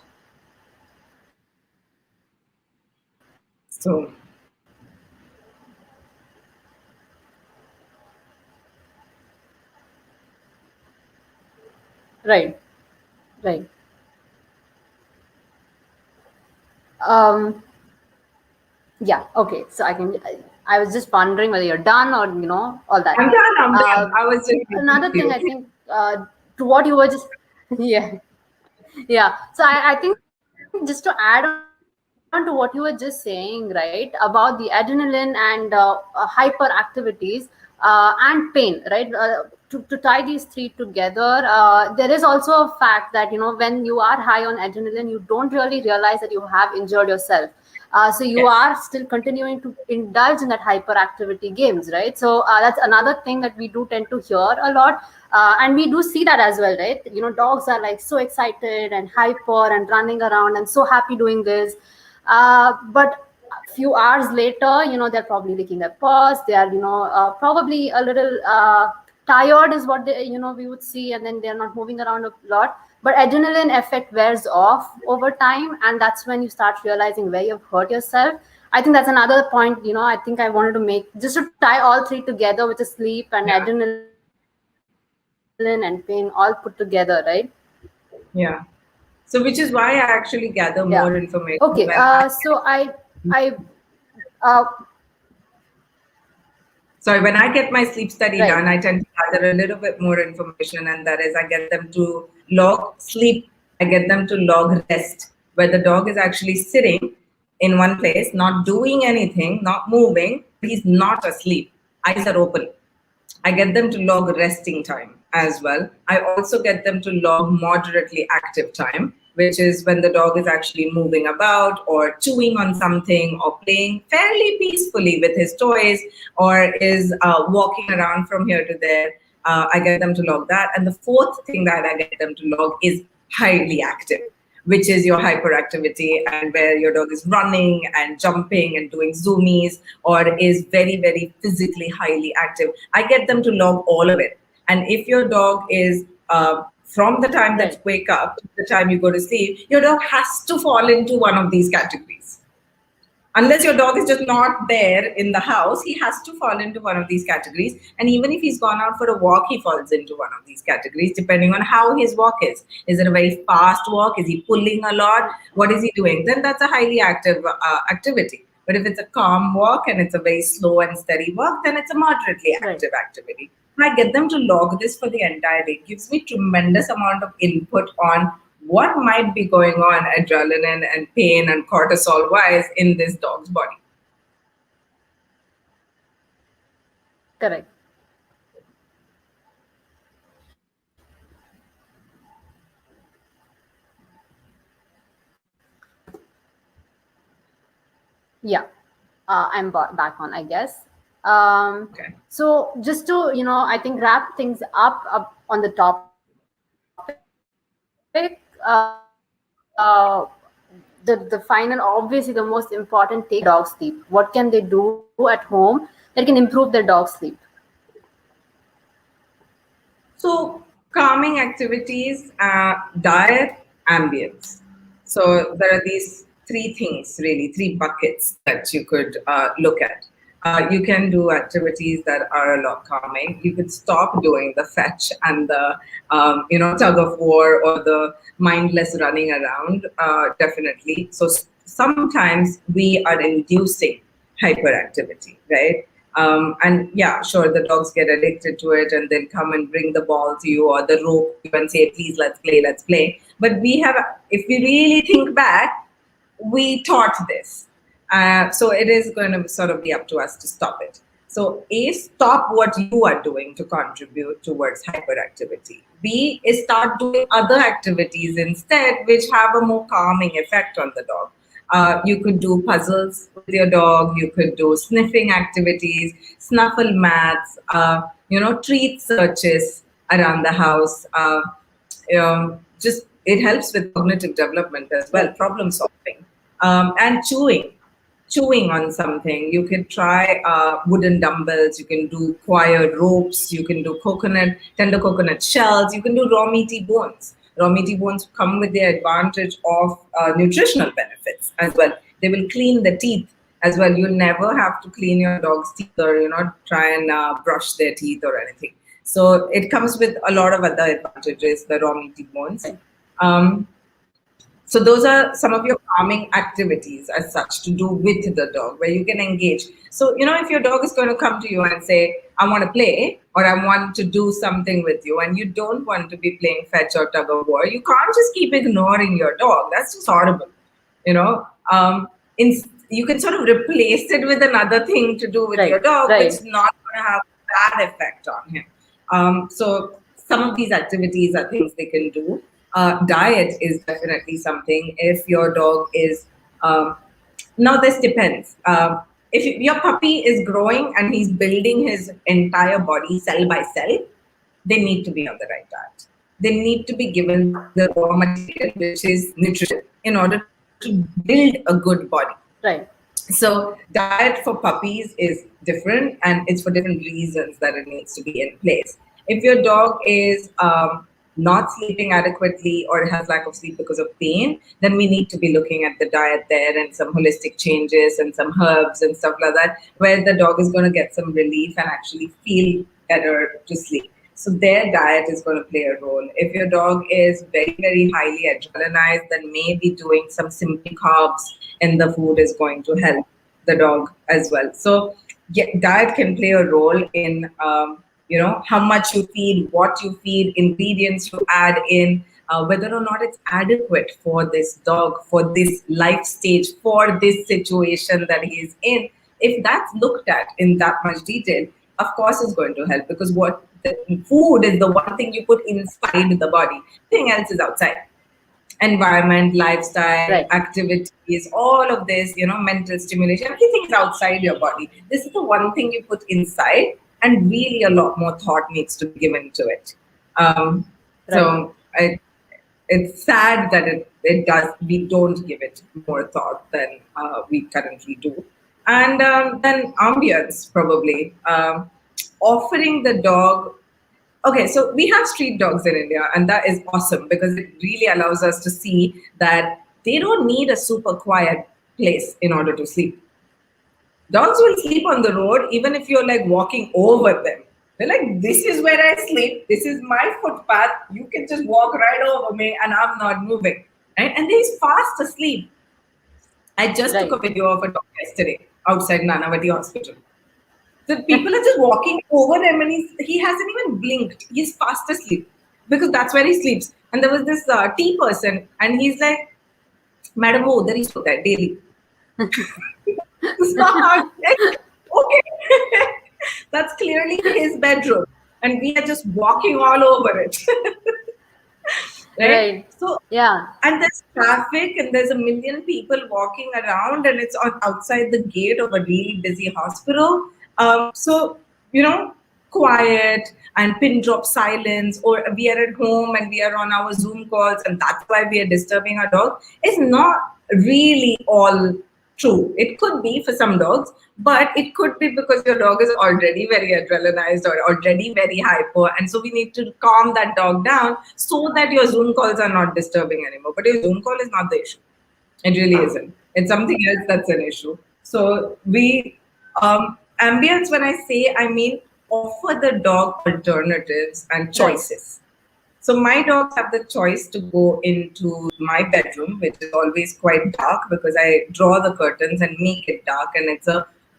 So Right. Right. Um, yeah. Okay. So I can. I was just wondering whether you're done or all that. I'm done. I'm done. Uh, I was just listening Another to thing you. I think to what you were just yeah. Yeah. So I think just to add on to what you were just saying, right, about the adrenaline and hyperactivities and pain, right? To tie these three together, there is also a fact that when you are high on adrenaline, you don't really realize that you have injured yourself. So you are Yes. still continuing to indulge in that hyperactivity games, right? So that's another thing that we do tend to hear a lot, and we do see that as well, right? Dogs are like so excited and hyper and running around and so happy doing this, but a few hours later, they're probably licking their paws. They are probably a little tired is what we would see, and then they're not moving around a lot. But adrenaline effect wears off over time, and that's when you start realizing where you've hurt yourself. I think that's another point, I think I wanted to make, just to tie all three together, which is sleep and Yeah. adrenaline and pain all put together, right? Yeah. So which is why I actually gather Yeah. more information Okay. when I I uh, sorry, when I get my sleep study right. done, I tend to gather a little bit more information, and that is I get them to log sleep, I get them to log rest, where the dog is actually sitting in one place, not doing anything, not moving, he's not asleep, eyes are open. I get them to log resting time as well. I also get them to log moderately active time, which is when the dog is actually moving about or chewing on something or playing fairly peacefully with his toys or is walking around from here to there. I get them to log that. And the fourth thing that I get them to log is highly active, which is your hyperactivity and where your dog is running and jumping and doing zoomies or is very, very physically highly active. I get them to log all of it. And if your dog is from the time that you Right. wake up to the time you go to sleep, your dog has to fall into one of these categories. Unless your dog is just not there in the house, he has to fall into one of these categories. And even if he's gone out for a walk, he falls into one of these categories, depending on how his walk is. Is it a very fast walk? Is he pulling a lot? What is he doing? Then that's a highly active activity. But if it's a calm walk and it's a very slow and steady walk, then it's a moderately Right. active activity. I get them to log this for the entire day. It gives me tremendous amount of input on what might be going on adrenaline and pain and cortisol wise in this dog's body. Correct. Yeah. Back on, I guess. Okay. So just to, I think wrap things up on the topic, uh, the final, obviously the most important take dog sleep. What can they do at home that can improve their dog sleep? So calming activities, diet, ambience. So there are these three things, really, three buckets that you could look at. You can do activities that are a lot calming. You could stop doing the fetch and the tug of war or the mindless running around. Definitely. So sometimes we are inducing hyperactivity, right? And yeah, sure, the dogs get addicted to it and they'll come and bring the ball to you or the rope to you and say, please, let's play, let's play. But if we really think back, we taught this. So it is going to sort of be up to us to stop it. So A, stop what you are doing to contribute towards hyperactivity. B is start doing other activities instead, which have a more calming effect on the dog. You could do puzzles with your dog. You could do sniffing activities, snuffle mats, treat searches around the house. Just it helps with cognitive development as well, problem solving, and chewing on something. You can try wooden dumbbells. You can do coir ropes. You can do tender coconut shells. You can do raw meaty bones. Raw meaty bones come with the advantage of nutritional benefits as well. They will clean the teeth as well. You never have to clean your dog's teeth or try and brush their teeth or anything. So it comes with a lot of other advantages, the raw meaty bones. So those are some of your calming activities as such to do with the dog, where you can engage. So, if your dog is going to come to you and say, I want to play or I want to do something with you, and you don't want to be playing fetch or tug of war, you can't just keep ignoring your dog. That's just horrible. You can sort of replace it with another thing to do with your dog, which is not going to have a bad effect on him. So some of these activities are things they can do. Diet is definitely something. If your dog is now this depends. If your puppy is growing and he's building his entire body cell by cell, they need to be on the right diet. They need to be given the raw material, which is nutrition, in order to build a good body. Right. So diet for puppies is different, and it's for different reasons that it needs to be in place. If your dog is not sleeping adequately or has lack of sleep because of pain, then we need to be looking at the diet there and some holistic changes and some herbs and stuff like that, where the dog is going to get some relief and actually feel better to sleep. So their diet is going to play a role. If your dog is very, very highly adrenalinized, then maybe doing some simple carbs in the food is going to help the dog as well. So diet can play a role in how much you feed, what you feed, ingredients you add in, whether or not it's adequate for this dog, for this life stage, for this situation that he is in. If that's looked at in that much detail, of course it's going to help, because what the food is the one thing you put inside the body. Everything else is outside. Environment, lifestyle, activities, all of this, mental stimulation, everything is outside your body. This is the one thing you put inside, and really a lot more thought needs to be given to it. So it's sad that we don't give it more thought than we currently do. And then ambience, probably. Offering the dog. Okay, so we have street dogs in India, and that is awesome, because it really allows us to see that they don't need a super quiet place in order to sleep. Dogs will sleep on the road even if you're like walking over them. They're like, this is where I sleep. This is my footpath. You can just walk right over me and I'm not moving. Right? And he's fast asleep. I just took a video of a dog yesterday outside Nanavati Hospital. So people are just walking over him and he hasn't even blinked. He's fast asleep because that's where he sleeps. And there was this tea person and he's like, Madam, wo udhar hi sota hai daily. So I'm like, okay, that's clearly his bedroom. And we are just walking all over it. Right? So, and there's traffic and there's a million people walking around and it's outside the gate of a really busy hospital. So, quiet and pin drop silence, or we are at home and we are on our Zoom calls and that's why we are disturbing our dog, is not really all true. It could be for some dogs, but it could be because your dog is already very adrenalinized or already very hyper. And so we need to calm that dog down so that your Zoom calls are not disturbing anymore. But your Zoom call is not the issue. It really isn't. It's something else that's an issue. So ambience, when I say, I mean offer the dog alternatives and choices. So my dogs have the choice to go into my bedroom, which is always quite dark because I draw the curtains and make it dark. And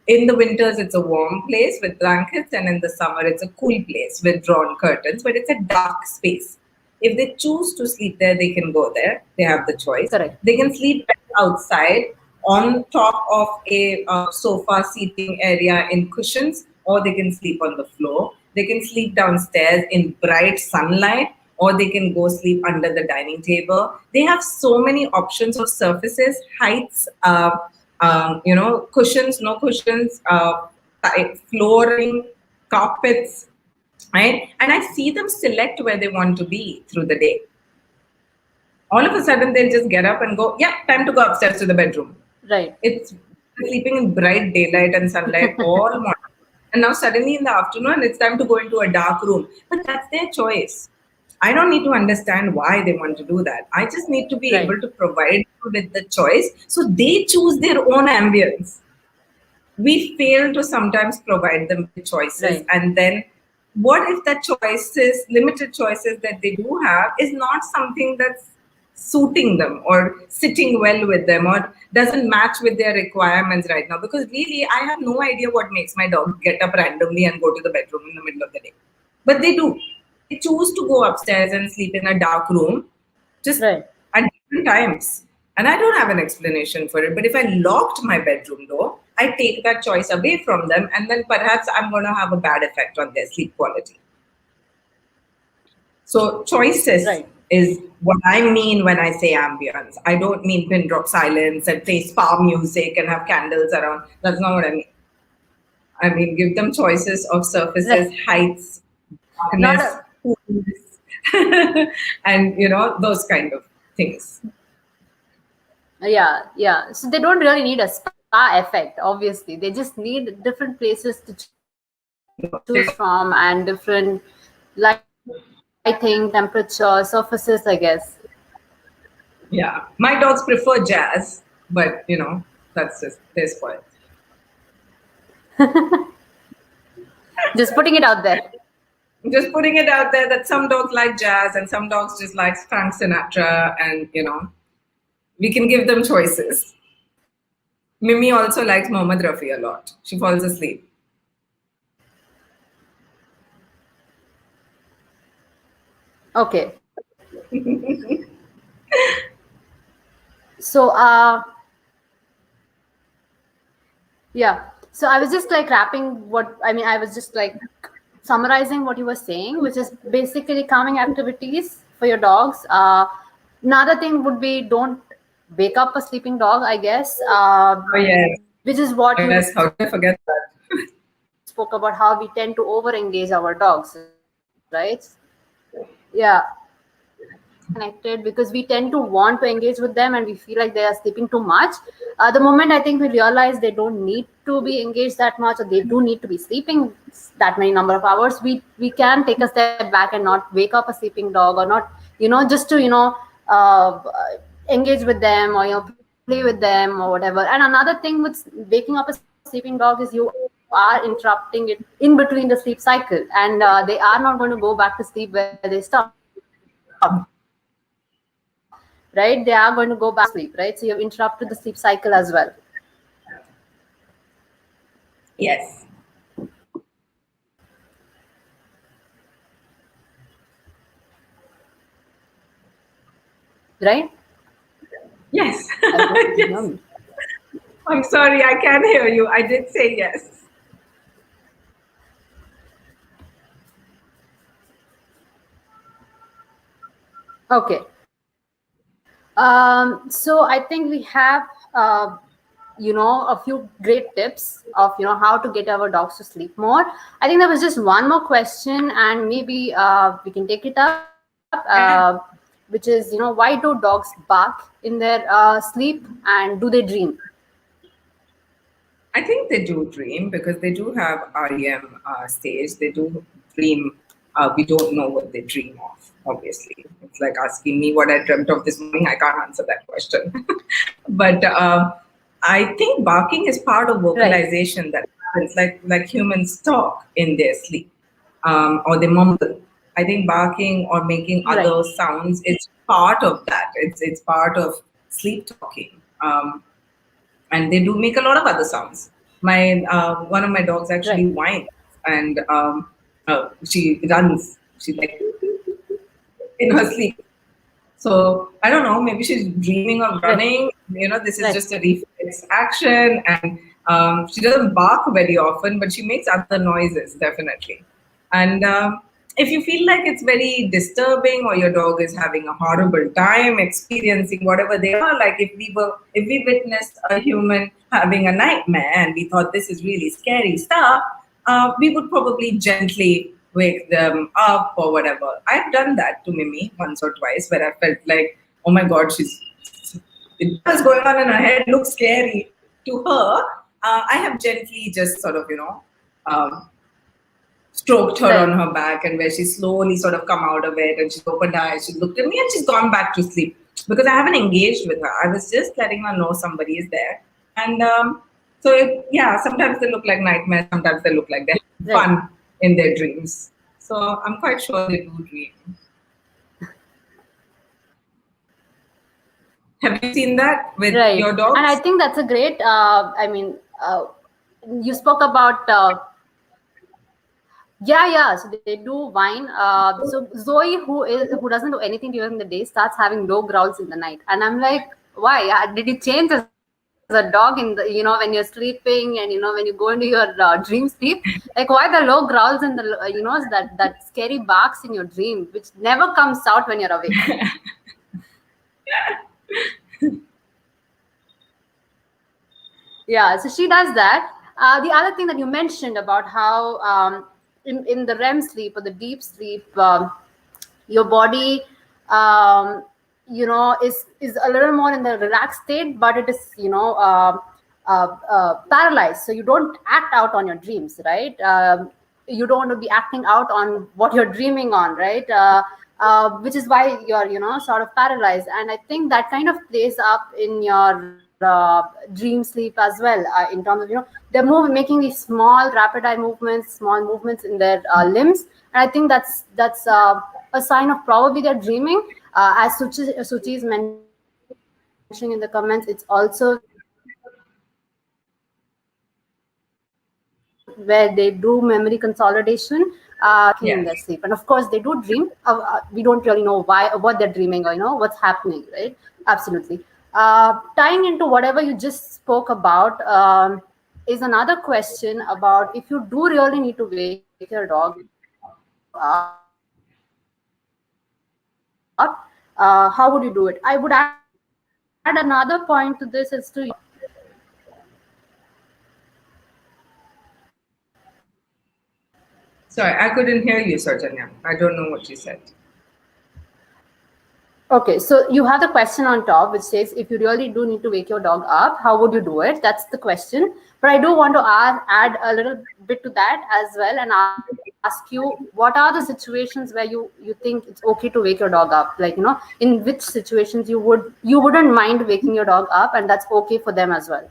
in the winters, it's a warm place with blankets, and in the summer, it's a cool place with drawn curtains, but it's a dark space. If they choose to sleep there, they can go there. They have the choice. Correct. They can sleep outside on top of a sofa seating area in cushions, or they can sleep on the floor. They can sleep downstairs in bright sunlight, or they can go sleep under the dining table. They have so many options of surfaces, heights, cushions, no cushions, flooring, carpets, right? And I see them select where they want to be through the day. All of a sudden, they'll just get up and go, yeah, time to go upstairs to the bedroom. Right. It's sleeping in bright daylight and sunlight all morning. And now suddenly in the afternoon, it's time to go into a dark room. But that's their choice. I don't need to understand why they want to do that. I just need to be able to provide them with the choice so they choose their own ambience. We fail to sometimes provide them with choices. And then what if the choices, limited choices that they do have, is not something that's suiting them or sitting well with them or doesn't match with their requirements right now? Because really, I have no idea what makes my dog get up randomly and go to the bedroom in the middle of the day. But they do. They choose to go upstairs and sleep in a dark room just at different times. And I don't have an explanation for it. But if I locked my bedroom door, I take that choice away from them, and then perhaps I'm going to have a bad effect on their sleep quality. So choices is what I mean when I say ambience. I don't mean pin drop silence and play spa music and have candles around. That's not what I mean. I mean, give them choices of surfaces, heights, darkness, coolness, and those kind of things. Yeah. So they don't really need a spa effect, obviously. They just need different places to choose from and different lighting, temperature, surfaces, I guess. Yeah. My dogs prefer jazz, but that's just their spoiled. Just putting it out there. Just putting it out there that some dogs like jazz and some dogs just like Frank Sinatra, and we can give them choices. Mimi also likes Mohammad Rafi a lot. She falls asleep. Okay. So yeah. So I was just like I was just like summarizing what you were saying, which is basically calming activities for your dogs. Another thing would be don't wake up a sleeping dog, I guess. Which is what yes, how can I forget that? Spoke about how we tend to over-engage our dogs, right? Yeah. Connected because we tend to want to engage with them and we feel like they are sleeping too much. The moment I think we realize they don't need to be engaged that much, or they do need to be sleeping that many number of hours, we can take a step back and not wake up a sleeping dog, or not just to engage with them, or play with them or whatever. And another thing with waking up a sleeping dog is you are interrupting it in between the sleep cycle, and they are not going to go back to sleep where they stopped. Right? They are going to go back to sleep, right? So you've interrupted the sleep cycle as well. Yes. Right? Yes. Yes. I'm sorry, I can't hear you. I did say yes. Okay. So I think we have a few great tips of how to get our dogs to sleep more. I think there was just one more question, and maybe we can take it up. Which is which is, why do dogs bark in their sleep, and do they dream? I think they do dream because they do have REM stage. They do dream. We don't know what they dream of, obviously. It's like asking me what I dreamt of this morning. I can't answer that question. But I think barking is part of vocalization that happens, like humans talk in their sleep, or they mumble. I think barking or making Right. other sounds is part of that. It's part of sleep talking. And they do make a lot of other sounds. My one of my dogs actually Right. whines, and she runs. She's like in her sleep. So I don't know. Maybe she's dreaming of Right. running. This is Right. just a reflex action, and she doesn't bark very often, but she makes other noises definitely. And if you feel like it's very disturbing, or your dog is having a horrible time experiencing whatever they are, like if we witnessed a human having a nightmare and we thought this is really scary stuff, we would probably gently wake them up or whatever. I've done that to Mimi once or twice where I felt like, oh my God, what's going on in her head looks scary to her. I have gently just sort of, um, stroked her on Right. her back, and where she slowly sort of come out of it and she's opened her eyes, she looked at me and she's gone back to sleep because I haven't engaged with her. I was just letting her know somebody is there. And yeah, sometimes they look like nightmares, sometimes they look like they're having Right. fun in their dreams. So I'm quite sure they do dream. Have you seen that with Right. your And I dogs? think that's a great, you spoke about, yeah. So they do whine. So Zoe, who doesn't do anything during the day, starts having low growls in the night, and I'm like, why? Did you change as a dog in the, when you're sleeping, and when you go into your dream sleep? Like, why the low growls and the, that scary barks in your dream, which never comes out when you're awake? Yeah, so she does that. The other thing that you mentioned about how, in the REM sleep or the deep sleep, your body, is a little more in the relaxed state, but it is, paralyzed. So you don't act out on your dreams, right? You don't want to be acting out on what you're dreaming on, right? Which is why you're, sort of paralyzed. And I think that kind of plays up in your dream sleep as well, in terms of, they're making these small rapid eye movements, small movements in their limbs. And I think that's a sign of probably they're dreaming. As Suchi is mentioning in the comments, it's also very common where they do memory consolidation while working in their sleep. And of course, they do dream. We don't really Yes. know what they're dreaming, or what's happening, right? Absolutely. Tying into whatever you just spoke about, is another question about, if you do really need to wake your dog up, how would you do it? I would add another point to this as to, how would you do it? I would add another point to this as to, Sorry, I couldn't hear you, Sarjanya. I don't know what you said. Okay, so you have the question on top which says, if you really do need to wake your dog up, how would you do it? That's the question. But I do want to add a little bit to that as well, and ask you, what are the situations where you think it's okay to wake your dog up? Like, in which situations you wouldn't mind waking your dog up, and that's okay for them as well.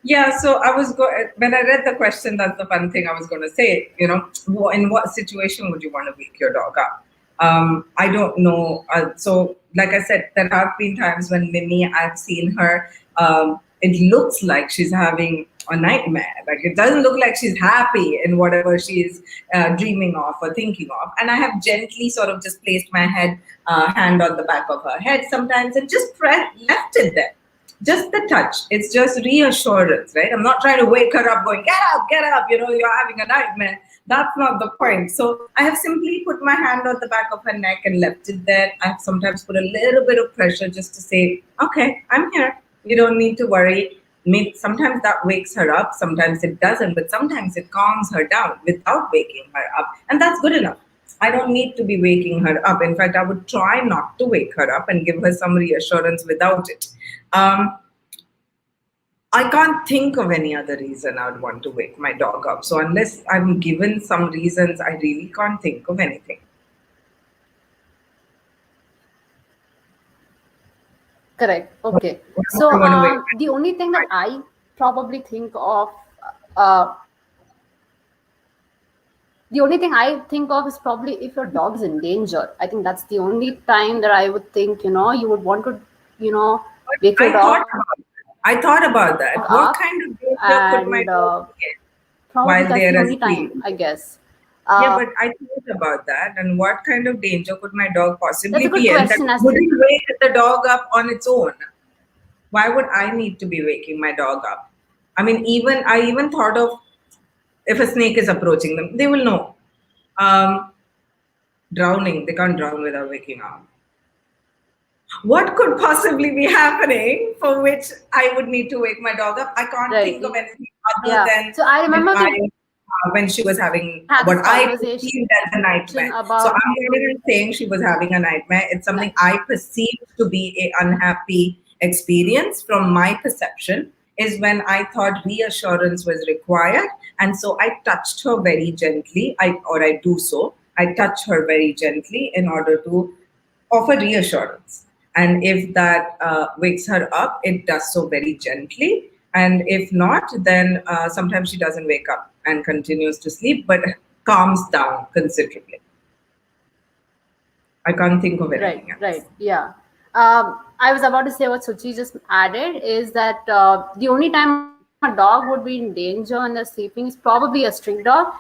Yeah, so when I read the question, that's the fun thing I was going to say. In what situation would you want to wake your dog up? I don't know. So, like I said, there have been times when Mimi, I've seen her. It looks like she's having a nightmare. Like, it doesn't look like she's happy in whatever she's dreaming of or thinking of. And I have gently sort of just placed my hand on the back of her head sometimes and just left it there, just the touch. It's just reassurance, right? I'm not trying to wake her up going, get up, you're having a nightmare. That's not the point. So I have simply put my hand on the back of her neck and left it there. I've sometimes put a little bit of pressure just to say, okay, I'm here. You don't need to worry. Maybe sometimes that wakes her up, sometimes it doesn't, but sometimes it calms her down without waking her up. And that's good enough. I don't need to be waking her up. In fact, I would try not to wake her up and give her some reassurance without it. I can't think of any other reason I would want to wake my dog up. So unless I'm given some reasons, I really can't think of anything. Correct. What, Okay. what do So I want to wake the only thing that I probably think of, uh, the only thing I think of is probably if your dog is in danger. I think that's the only time that I would think, you would want to, you know, wake your I thought dog about I thought about up, that. What kind of danger could and my dog be in probably while that's the they're only asleep? time, I guess. Yeah, Uh, but I thought about that. And what kind of danger could my dog that's possibly a good be in that question. As wouldn't wake the dog up on its own? Why would I need to be waking my dog up? I mean, I even thought of if a snake is approaching them, they will know. Um, Drowning, they can't drown without waking up. What could possibly be happening for which I would need to wake my dog up? I can't right, think of anything other yeah. than So I when remember we when she was having had this what I conversation perceived as a nightmare. So about I'm not even saying she was having a nightmare. It's something like, I perceived to be a unhappy experience from my perception is when I thought reassurance was required. And so I touched her very gently. I do so. I touch her very gently in order to offer reassurance. And if that wakes her up, it does so very gently. And if not, then sometimes she doesn't wake up and continues to sleep, but calms down considerably. I can't think of right, anything else. right, yeah. I was about to say what Suchi just added is that the only time a dog would be in danger when they're sleeping is probably a street dog.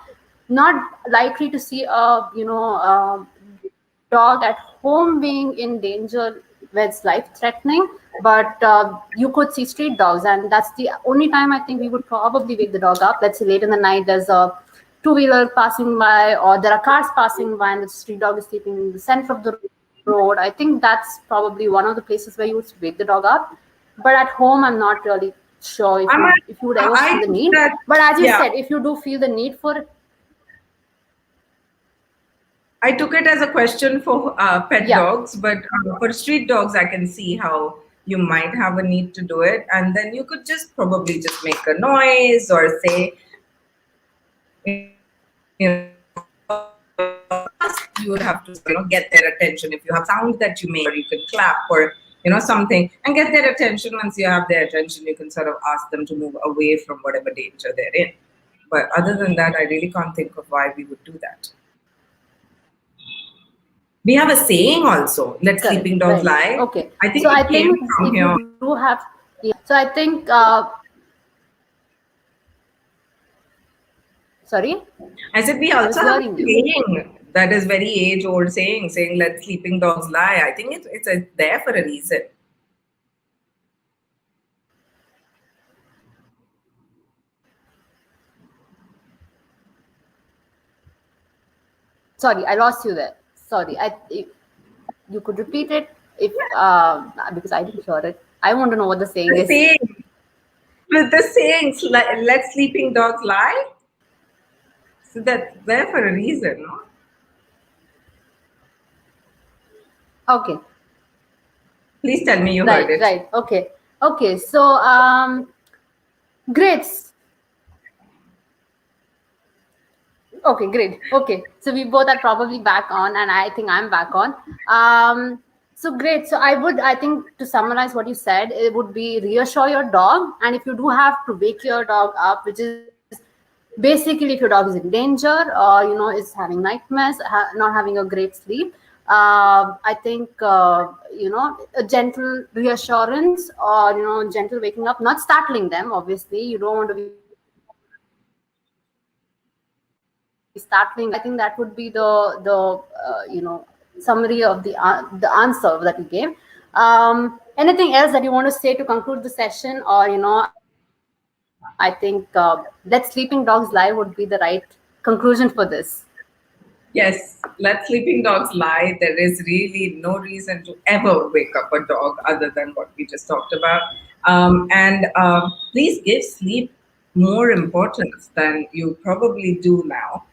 Not likely to see dog at home being in danger where it's life threatening, but you could see street dogs, and that's the only time I think we would probably wake the dog up. Let's say late in the night, there's a two-wheeler passing by, or there are cars passing by, and the street dog is sleeping in the center of the road. I think that's probably one of the places where you would wake the dog up. But at home, I'm not really sure I'm if you would ever feel the I need. think that, But as you said, yeah, if you do feel the need for it, I took it as a question for pet yeah, dogs, but for street dogs, I can see how you might have a need to do it. And then you could just probably just make a noise or say, you would have to get their attention if you have sound that you make, or you can clap or something and get their attention. Once you have their attention, you can sort of ask them to move away from whatever danger they're in. But other than that, I really can't think of why we would do that. We have a saying also, let correct, sleeping dogs right, lie. okay. I So think I it came think from if you here. do have, yeah. So I think, sorry, I said we I was also have a hearing you. saying that is very age-old saying let sleeping dogs lie. I think it's there for a reason. Sorry, I lost you there. Sorry, if you could repeat it if because I didn't hear it. I want to know what the saying The is. saying with the sayings let sleeping dogs lie. So that's there for a reason, no? Okay, Please tell me you heard right, it. right. Okay, okay. So grades. Okay, great. Okay, so we both are probably back on, and I think I'm back on. So great. So I think to summarize what you said, it would be reassure your dog, and if you do have to wake your dog up, which is basically if your dog is in danger or is having nightmares, not having a great sleep. I think a gentle reassurance or gentle waking up, not startling them. Obviously, you don't want to be startling them with noise. I think that would be the summary of the answer that you gave. Anything else that you want to say to conclude the session, or I think let sleeping dogs lie would be the right conclusion for this. Yes, let sleeping dogs lie. There is really no reason to ever wake up a dog other than what we just talked about. And please give sleep more importance than you probably do now.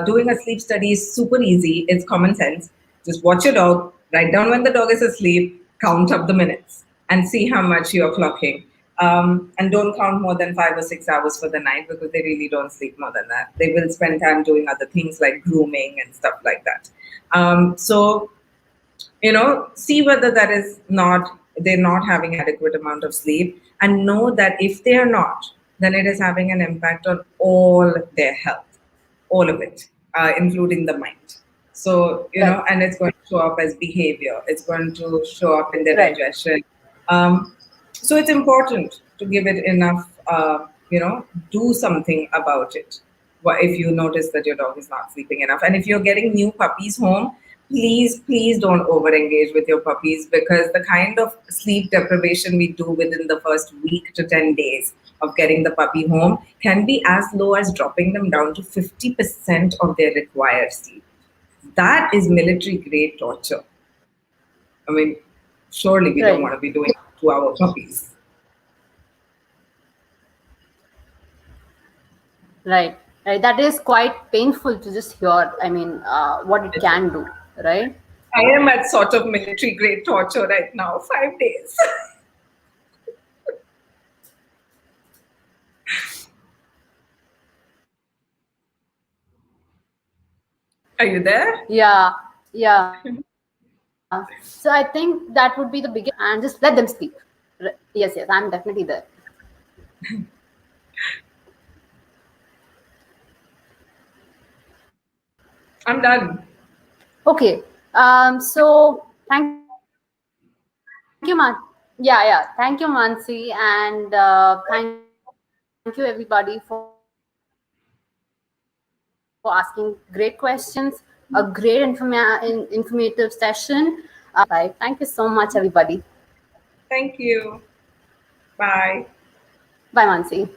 Doing a sleep study is super easy. It's common sense. Just watch your dog, write down when the dog is asleep, count up the minutes, and see how much you're clocking. And don't count more than 5 or 6 hours for the night, because they really don't sleep more than that. They will spend time doing other things like grooming and stuff like that. So, see whether that is not, they're not having adequate amount of sleep, and know that if they are not, then it is having an impact on all their health, all of it, including the mind. So, Right. and it's going to show up as behavior, it's going to show up in their Right. digestion. So it's important to give it enough, do something about it. If you notice that your dog is not sleeping enough, and if you're getting new puppies home, please don't over engage with your puppies, because the kind of sleep deprivation we do within the first week to 10 days of getting the puppy home can be as low as dropping them down to 50% of their required sleep. That is military grade torture. I mean, surely we don't Right. want to be doing it to our puppies. Right. Right. That is quite painful to just hear. I mean, what it can do. Right. I am at sort of military grade torture right now, 5 days. Are you there? Yeah. Yeah. So I think that would be the biggest, and just let them sleep. Yes. Yes. I'm definitely there. I'm done. Okay. So thank you, Man. Yeah. Yeah. Thank you, Mansi, and thank you everybody for asking great questions. A great informative session. Really enjoyed it. Thank you so much, everybody. Thank you. Bye. Bye, Mansi.